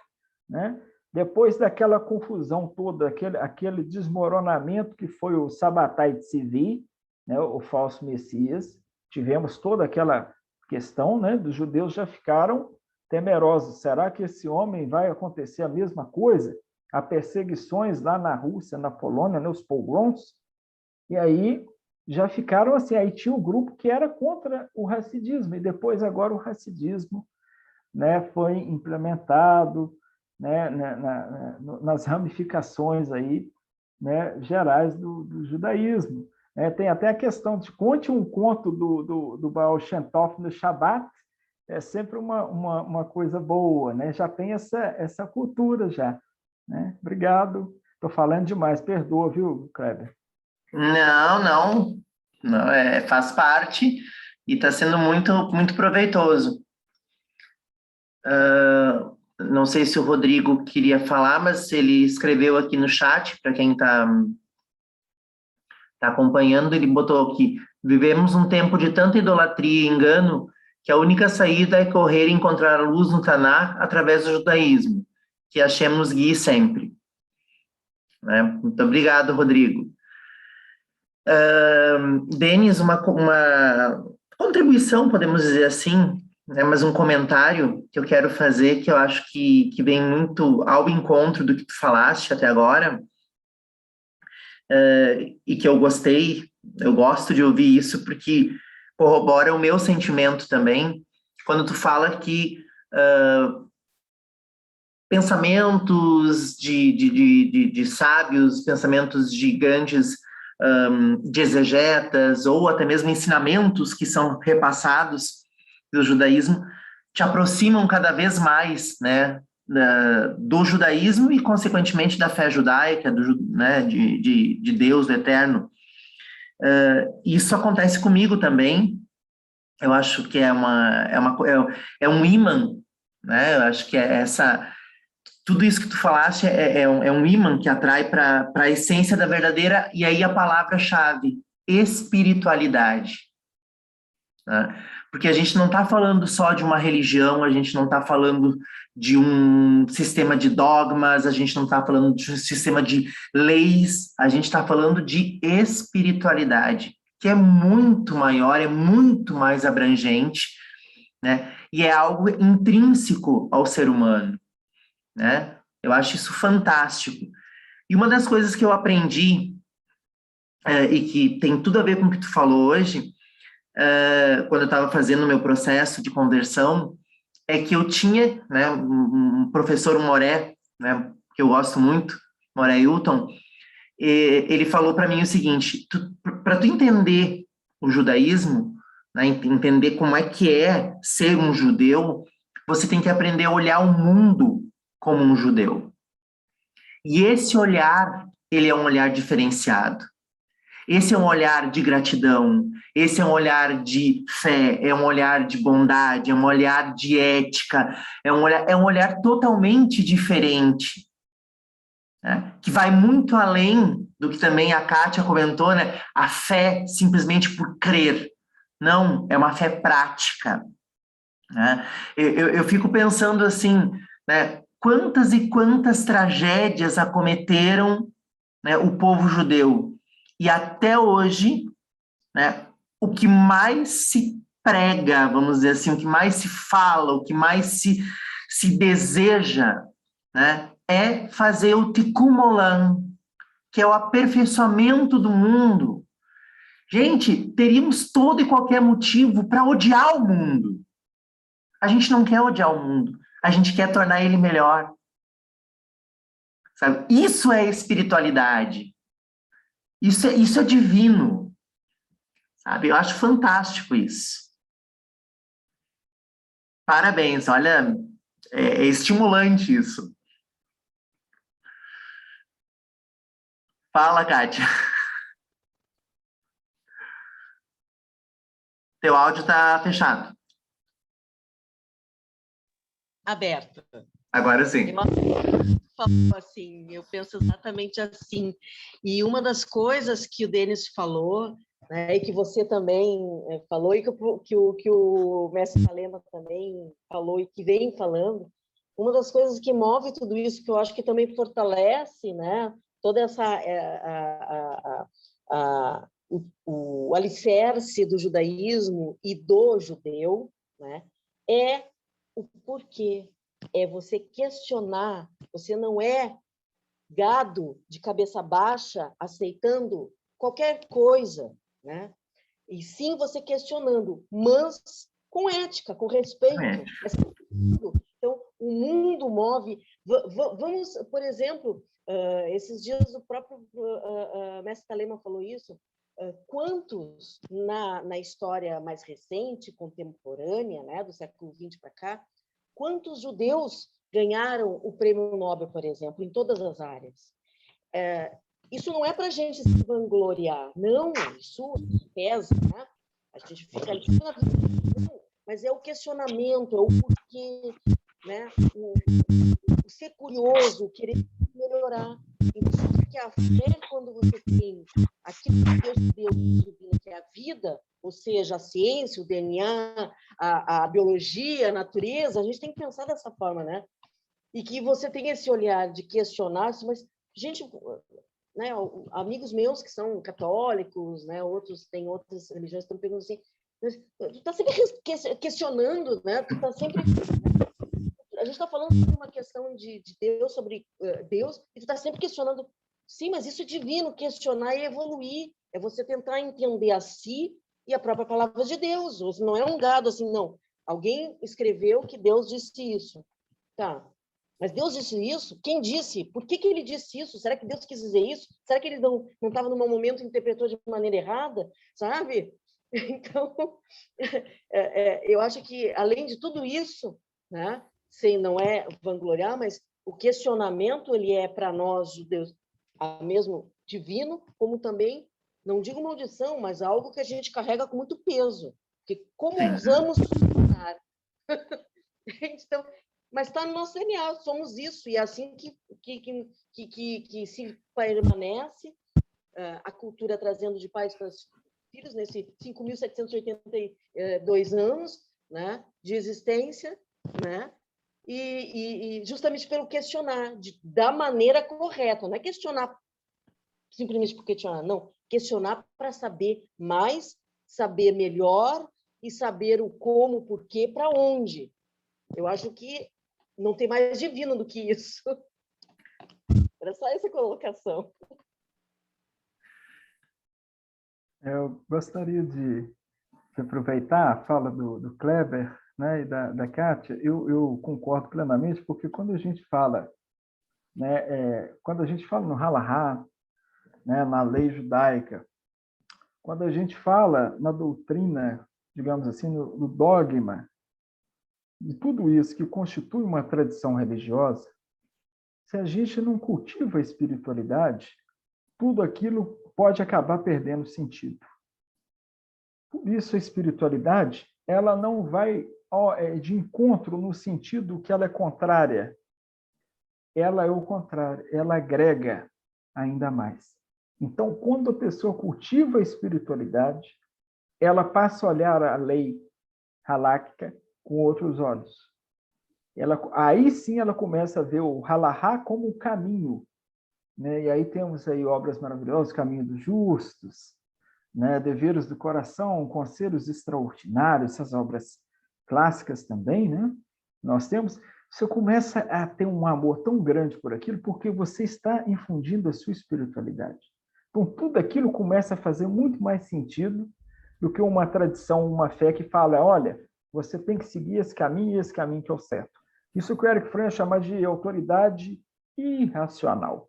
né? Depois daquela confusão toda, aquele desmoronamento que foi o Sabbatai Tzvi, né? O falso Messias, tivemos toda aquela questão, né? Dos judeus já ficaram temerosos. Será que esse homem vai acontecer a mesma coisa? Há perseguições lá na Rússia, na Polônia, né, os pogroms, e aí já ficaram assim. Aí tinha um grupo que era contra o racidismo, e depois agora o racidismo, né, foi implementado, né, nas ramificações aí, né, gerais do judaísmo. Tem até a questão de conte um conto do Baal Shem Tov no Shabat, é sempre uma coisa boa, né? Já tem essa cultura já, né? Obrigado. Estou falando demais, perdoa, viu, Kleber? Não, faz parte e está sendo muito, muito proveitoso. Não sei se o Rodrigo queria falar, mas ele escreveu aqui no chat, para quem está acompanhando, ele botou aqui: vivemos um tempo de tanta idolatria e engano que a única saída é correr e encontrar a luz no Taná através do judaísmo. Que Hashem nos guie sempre. Né? Muito obrigado, Rodrigo. Denis, uma contribuição, podemos dizer assim, né? Mas um comentário que eu quero fazer, que eu acho que vem muito ao encontro do que tu falaste até agora, e que eu gosto de ouvir isso, porque corrobora o meu sentimento também, quando tu fala que pensamentos de sábios, pensamentos de grandes de exegetas, ou até mesmo ensinamentos que são repassados do judaísmo, te aproximam cada vez mais, né, do judaísmo e, consequentemente, da fé judaica, né, de Deus, do Eterno. Isso acontece comigo também. Eu acho que é um imã, né? Eu acho que tudo isso que tu falaste é um imã que atrai para a essência da verdadeira, e aí a palavra-chave, espiritualidade. Né? Porque a gente não está falando só de uma religião, a gente não está falando de um sistema de dogmas, a gente não está falando de um sistema de leis, a gente está falando de espiritualidade, que é muito maior, é muito mais abrangente, né? E é algo intrínseco ao ser humano, né? Eu acho isso fantástico. E uma das coisas que eu aprendi, e que tem tudo a ver com o que tu falou hoje, quando eu estava fazendo o meu processo de conversão, é que eu tinha, né, um professor, um Moré, né, que eu gosto muito, Moré Hilton, ele falou para mim o seguinte: para tu entender o judaísmo, né, entender como é que é ser um judeu, você tem que aprender a olhar o mundo como um judeu. E esse olhar, ele é um olhar diferenciado. Esse é um olhar de gratidão, esse é um olhar de fé, é um olhar de bondade, é um olhar de ética, é um olhar totalmente diferente, né? Que vai muito além do que também a Kátia comentou, né? A fé simplesmente por crer. Não, é uma fé prática, né? Eu fico pensando assim, né? Quantas e quantas tragédias acometeram, né, o povo judeu. E até hoje, né, o que mais se prega, vamos dizer assim, o que mais se fala, o que mais se deseja, né, é fazer o Tikkun Olam, que é o aperfeiçoamento do mundo. Gente, teríamos todo e qualquer motivo para odiar o mundo. A gente não quer odiar o mundo, a gente quer tornar ele melhor. Sabe? Isso é espiritualidade. Isso é divino, sabe? Eu acho fantástico isso. Parabéns, olha, é estimulante isso. Fala, Kátia. Teu áudio está fechado. Aberto. Agora sim. Falou assim, eu penso exatamente assim. E uma das coisas que o Denis falou, né, e que você também falou, e que o mestre Salema também falou e que vem falando, uma das coisas que move tudo isso, que eu acho que também fortalece, né, toda essa o alicerce do judaísmo e do judeu, né, é o porquê. É você questionar, você não é gado de cabeça baixa aceitando qualquer coisa, né? E sim você questionando, mas com ética, com respeito. Então, o mundo move. Vamos, por exemplo, esses dias o próprio mestre Talema falou isso. Quantos na história mais recente, contemporânea, né, do século XX para cá, quantos judeus ganharam o prêmio Nobel, por exemplo, em todas as áreas? Isso não é para a gente se vangloriar, não, isso pesa, né? A gente fica ali, não, mas é o questionamento, é o porquê, né? O ser curioso, o querer melhorar. Então, que a fé, quando você tem aquilo que Deus deu, que é a vida, ou seja, a ciência, o DNA, a biologia, a natureza, a gente tem que pensar dessa forma, né? E que você tem esse olhar de questionar, mas, gente, né, amigos meus que são católicos, né, outros têm outras religiões, estão perguntando assim, tu está sempre questionando, né? Tu tá sempre... A gente está falando sobre uma questão de Deus, sobre Deus, e tu está sempre questionando. Sim, mas isso é divino, questionar e evoluir. É você tentar entender a si e a própria palavra de Deus. Você não é um gado assim, não. Alguém escreveu que Deus disse isso. Tá. Mas Deus disse isso? Quem disse? Por que ele disse isso? Será que Deus quis dizer isso? Será que ele não estava num momento e interpretou de maneira errada? Sabe? Então, eu acho que, além de tudo isso, né, não é vangloriar, mas o questionamento ele é para nós, judeus, mesmo divino, como também, não digo maldição, mas algo que a gente carrega com muito peso. Porque como ousamos questionar? Então, mas está no nosso DNA, somos isso, e é assim que se permanece a cultura trazendo de pais filhos nesses 5.782 anos, né, de existência, né, e justamente pelo questionar, da maneira correta, não é questionar simplesmente por questionar, não, questionar para saber mais, saber melhor e saber o como, o porquê, para onde. Eu acho que não tem mais divino do que isso. Era só essa colocação. Eu gostaria de aproveitar a fala do Kleber, né, e da Kátia. Eu concordo plenamente, porque quando a gente fala, né, quando a gente fala no Halahá, né, na lei judaica, quando a gente fala na doutrina, digamos assim, no dogma, de tudo isso que constitui uma tradição religiosa, se a gente não cultiva a espiritualidade, tudo aquilo pode acabar perdendo sentido. Por isso, a espiritualidade, ela não vai de encontro no sentido que ela é contrária. Ela é o contrário, ela agrega ainda mais. Então, quando a pessoa cultiva a espiritualidade, ela passa a olhar a lei haláquica com outros olhos. Aí sim ela começa a ver o halahá como um caminho, né? E aí temos aí obras maravilhosas, Caminho dos Justos, né? Deveres do Coração, Conselhos Extraordinários, essas obras clássicas também, né? Nós temos. Você começa a ter um amor tão grande por aquilo porque você está infundindo a sua espiritualidade. Então, tudo aquilo começa a fazer muito mais sentido do que uma tradição, uma fé que fala, olha, você tem que seguir esse caminho e esse caminho que é o certo. Isso que o Eric Fromm chama de autoridade irracional.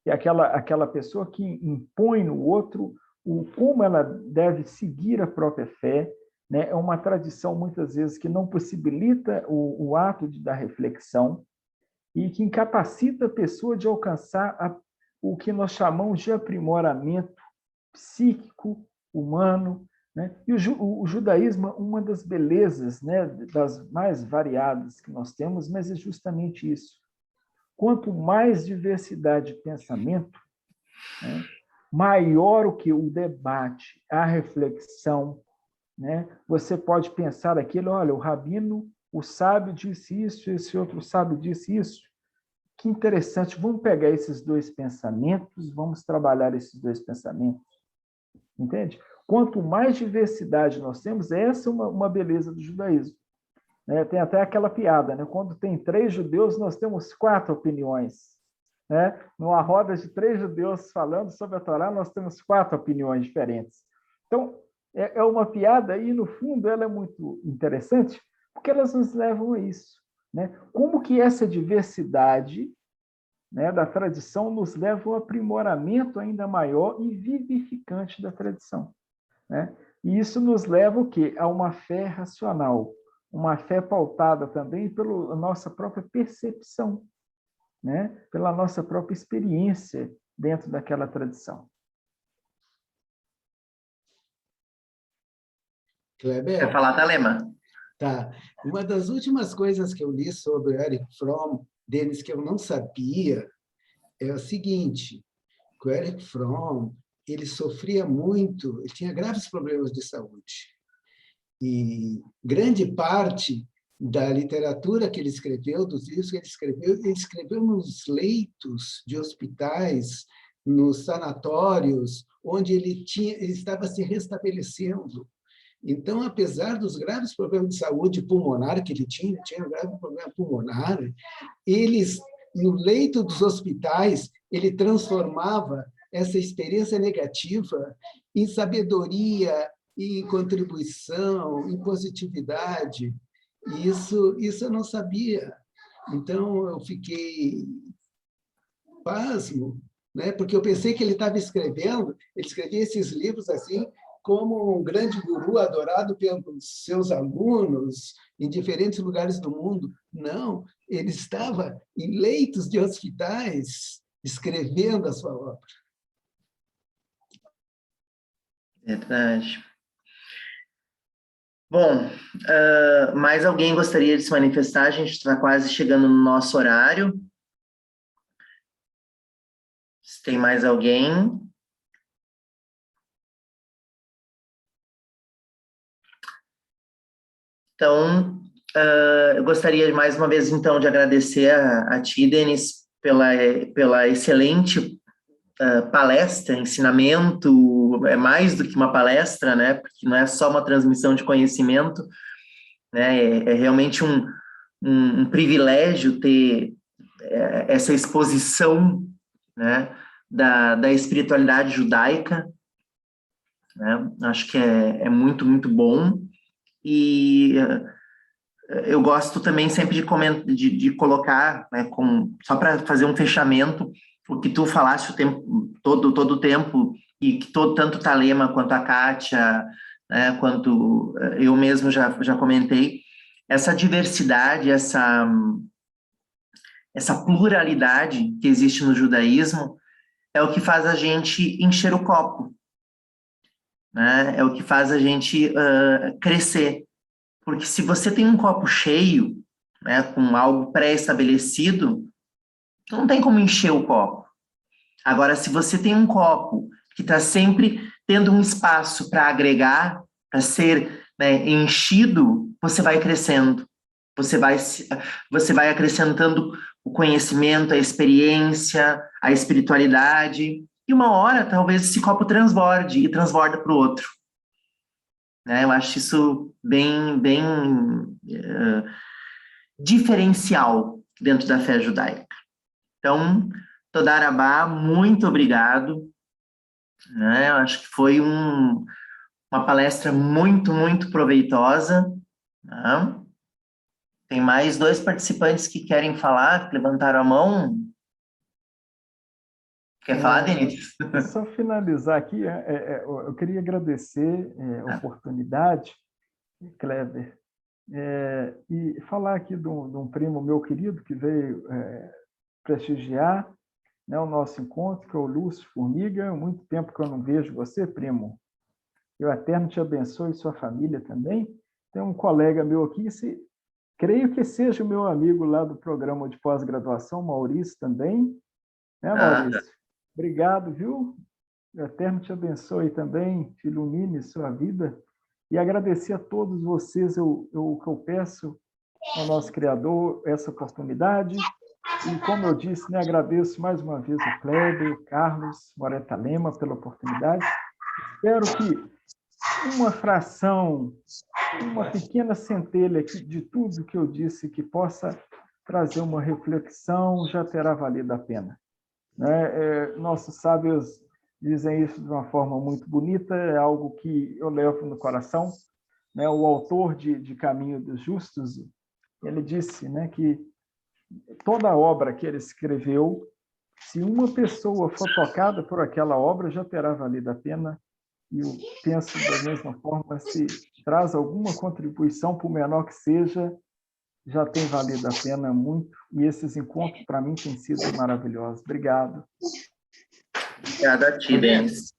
É aquela pessoa que impõe no outro como ela deve seguir a própria fé, né? É uma tradição, muitas vezes, que não possibilita o ato da reflexão e que incapacita a pessoa de alcançar o que nós chamamos de aprimoramento psíquico, humano, né? E o judaísmo, uma das belezas, né, das mais variadas que nós temos, mas é justamente isso. Quanto mais diversidade de pensamento, né, maior o que o debate, a reflexão, né? Você pode pensar aquilo, olha, o rabino, o sábio disse isso, esse outro sábio disse isso. Que interessante, vamos pegar esses dois pensamentos, vamos trabalhar esses dois pensamentos. Entende? Quanto mais diversidade nós temos, essa é uma beleza do judaísmo. Né? Tem até aquela piada, né? Quando tem 3 judeus, nós temos 4 opiniões. Né? Numa roda de 3 judeus falando sobre a Torá, nós temos 4 opiniões diferentes. Então, é uma piada e, no fundo, ela é muito interessante, porque elas nos levam a isso. Né? Como que essa diversidade, né, da tradição nos leva ao aprimoramento ainda maior e vivificante da tradição. Né? E isso nos leva o quê? A uma fé racional, uma fé pautada também pela nossa própria percepção, né? Pela nossa própria experiência dentro daquela tradição. Kleber? Quer falar, Thalema? Tá. Uma das últimas coisas que eu li sobre Eric Fromm, deles que eu não sabia, é o seguinte, que o Eric Fromm, ele sofria muito, ele tinha graves problemas de saúde. E grande parte da literatura que ele escreveu, dos livros que ele escreveu nos leitos de hospitais, nos sanatórios, onde ele estava se restabelecendo. Então, apesar dos graves problemas de saúde pulmonar que ele tinha um grave problema pulmonar, no leito dos hospitais, ele transformava essa experiência negativa em sabedoria, em contribuição, em positividade. Isso eu não sabia. Então, eu fiquei pasmo, né? Porque eu pensei que ele escrevia esses livros assim, como um grande guru adorado pelos seus alunos em diferentes lugares do mundo. Não, ele estava em leitos de hospitais escrevendo a sua obra. Verdade. Bom, mais alguém gostaria de se manifestar? A gente está quase chegando no nosso horário. Se tem mais alguém... Então, eu gostaria mais uma vez, então, de agradecer a ti, Denis, pela excelente palestra, ensinamento, é mais do que uma palestra, né? Porque não é só uma transmissão de conhecimento, né? É realmente um privilégio ter essa exposição, né, da espiritualidade judaica, né? Acho que é muito, muito bom. E eu gosto também sempre de colocar, né, só para fazer um fechamento, o que tu falaste todo o tempo, e que tanto o Thalema quanto a Kátia, né, quanto eu mesmo já comentei, essa diversidade, essa pluralidade que existe no judaísmo é o que faz a gente encher o copo, né? É o que faz a gente crescer. Porque se você tem um copo cheio, né, com algo pré-estabelecido, não tem como encher o copo. Agora, se você tem um copo que está sempre tendo um espaço para agregar, para ser, né, enchido, você vai crescendo. Você vai acrescentando o conhecimento, a experiência, a espiritualidade. E uma hora, talvez, esse copo transborde e transborda para o outro. Né? Eu acho isso bem diferencial dentro da fé judaica. Então, Todá Rabá, muito obrigado. Né? Eu acho que foi uma palestra muito, muito proveitosa. Né? Tem mais 2 participantes que querem falar, que levantaram a mão. Quer falar, Denis? Só finalizar aqui, eu queria agradecer a oportunidade, Kleber, e falar aqui de um primo meu querido que veio prestigiar, né, o nosso encontro, que é o Lúcio Formiga. Muito tempo que eu não vejo você, primo. Que o Eterno te abençoe e sua família também. Tem um colega meu aqui, creio que seja o meu amigo lá do programa de pós-graduação, Maurício também. Né, Maurício? Obrigado, viu? O Eterno te abençoe também, te ilumine sua vida. E agradecer a todos vocês, o que eu peço ao nosso Criador, essa oportunidade. E, como eu disse, né, agradeço mais uma vez o Kleber, o Carlos, Moreta Lema, pela oportunidade. Espero que uma fração, uma pequena centelha aqui de tudo que eu disse, que possa trazer uma reflexão, já terá valido a pena. Né? Nossos sábios dizem isso de uma forma muito bonita, é algo que eu levo no coração. Né? O autor de Caminho dos Justos, ele disse, né, que toda obra que ele escreveu, se uma pessoa for tocada por aquela obra, já terá valido a pena. E eu penso da mesma forma, se traz alguma contribuição, por menor que seja, já tem valido a pena muito. E esses encontros, para mim, têm sido maravilhosos. Obrigado. Obrigado a ti, Denis.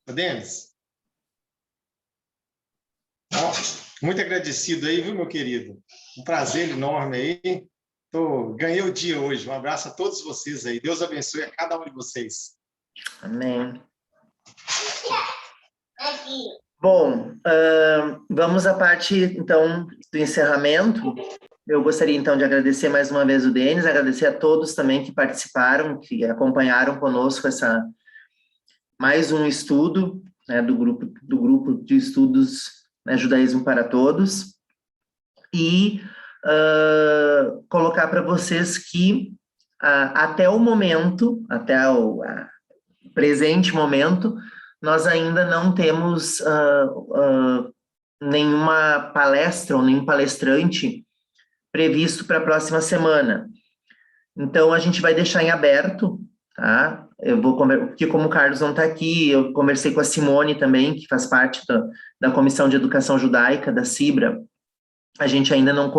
Denis. Muito agradecido aí, viu, meu querido? Um prazer enorme aí. Ganhei o dia hoje. Um abraço a todos vocês aí. Deus abençoe a cada um de vocês. Amém. Bom, vamos à parte, então, do encerramento. Eu gostaria, então, de agradecer mais uma vez o Denis, agradecer a todos também que participaram, que acompanharam conosco mais um estudo, né, do grupo de estudos, né, Judaísmo para Todos, e colocar para vocês que até o momento, até o presente momento, nós ainda não temos nenhuma palestra ou nenhum palestrante previsto para a próxima semana. Então, a gente vai deixar em aberto, tá? Porque como o Carlos não está aqui, eu conversei com a Simone também, que faz parte da Comissão de Educação Judaica, da CIBRA. A gente ainda não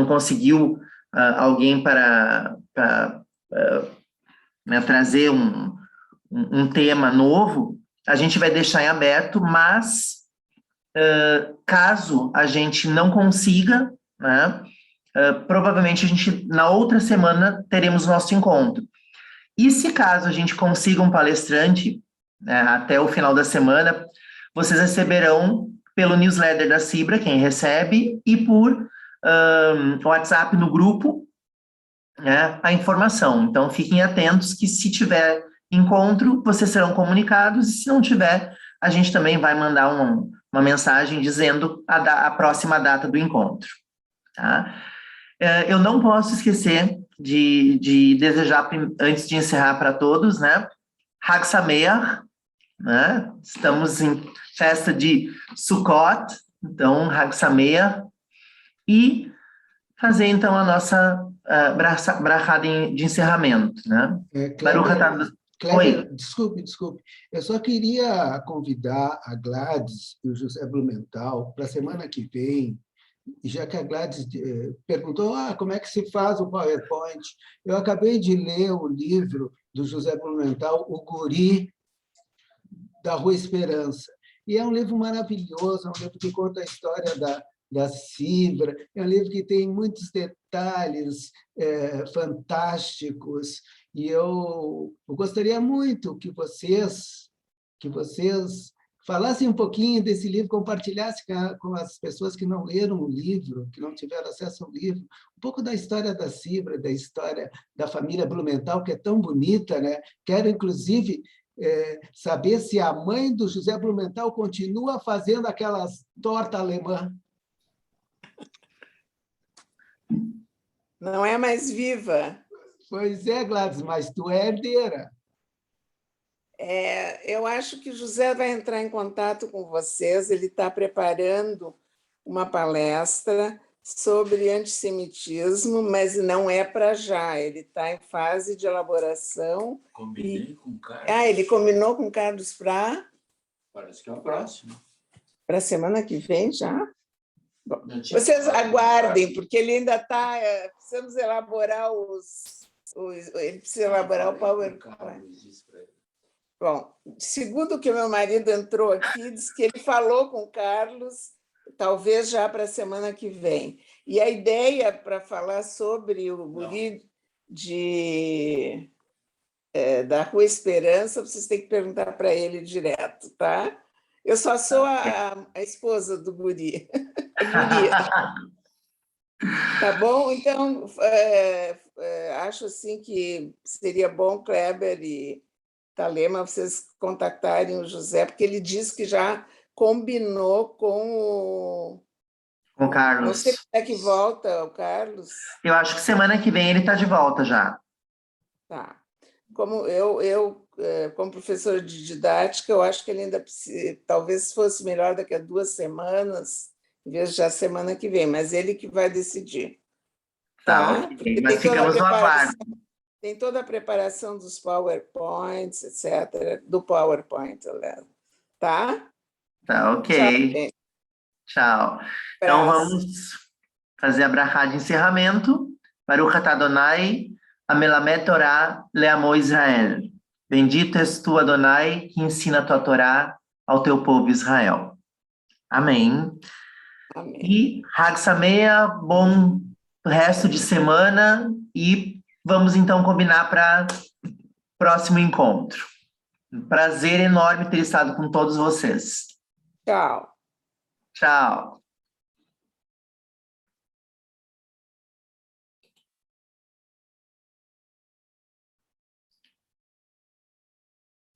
conseguiu alguém para né, trazer um tema novo. A gente vai deixar em aberto, mas caso a gente não consiga, né, provavelmente na outra semana teremos nosso encontro. E se caso a gente consiga um palestrante, né, até o final da semana, vocês receberão pelo newsletter da Cibra, quem recebe, e por WhatsApp no grupo, né, a informação. Então, fiquem atentos que se tiver encontro, vocês serão comunicados, e se não tiver, a gente também vai mandar uma mensagem dizendo a próxima data do encontro. Tá? Eu não posso esquecer de desejar, antes de encerrar para todos, né, Hag Sameach, né? Estamos em festa de Sukkot, então Hag Sameach, e fazer então a nossa brachá de encerramento, né? Baruch atah. Kleber, desculpe. Eu só queria convidar a Gladys e o José Blumenthal para a semana que vem, já que a Gladys perguntou como é que se faz o PowerPoint. Eu acabei de ler o livro do José Blumenthal, O Guri da Rua Esperança. E é um livro maravilhoso, é um livro que conta a história da Cibra, é um livro que tem muitos detalhes fantásticos, e eu gostaria muito que vocês falassem um pouquinho desse livro, compartilhassem com as pessoas que não leram o livro, que não tiveram acesso ao livro, um pouco da história da Cibra, da história da família Blumenthal, que é tão bonita, né? Quero, inclusive, saber se a mãe do José Blumenthal continua fazendo aquelas torta alemã. Não é mais viva. Pois é, Gladys, mas tu é herdeira. Eu acho que o José vai entrar em contato com vocês, ele está preparando uma palestra sobre antissemitismo, mas não é para já, ele está em fase de elaboração. Combinei com o Carlos. Ele combinou com o Carlos para... Parece que é o próximo. Para a semana que vem já? Bom, vocês aguardem, porque ele ainda está... precisamos elaborar ele precisa elaborar o PowerPoint. Bom, segundo que o meu marido entrou aqui, disse que ele falou com o Carlos, talvez já para a semana que vem. E a ideia para falar sobre o guri da Rua Esperança, vocês têm que perguntar para ele direto, tá? Eu só sou a esposa do guri. Tá bom? Então, acho assim que seria bom, Kleber e Thalema, vocês contactarem o José, porque ele disse que já combinou com o Carlos. Não sei quando é que volta o Carlos. Eu acho que semana que vem ele está de volta já. Tá. Como eu como professora de didática, eu acho que ele ainda precisa, talvez fosse melhor daqui a 2 semanas, em vez de já semana que vem, mas ele que vai decidir. Tá, okay. Mas ficamos no aguardo. Tem toda a preparação dos PowerPoints, etc., do PowerPoint, tá? Tá, ok. Tchau. Então, vamos fazer a brachá de encerramento. Baruch atah Adonai, amelamed Torá leamo Israel. Bendito és tu, Adonai, que ensina a tua Torá ao teu povo Israel. Amém. Amém. E Hag Sameach, bom resto de semana, e vamos então combinar para próximo encontro. Prazer enorme ter estado com todos vocês. Tchau. Tchau.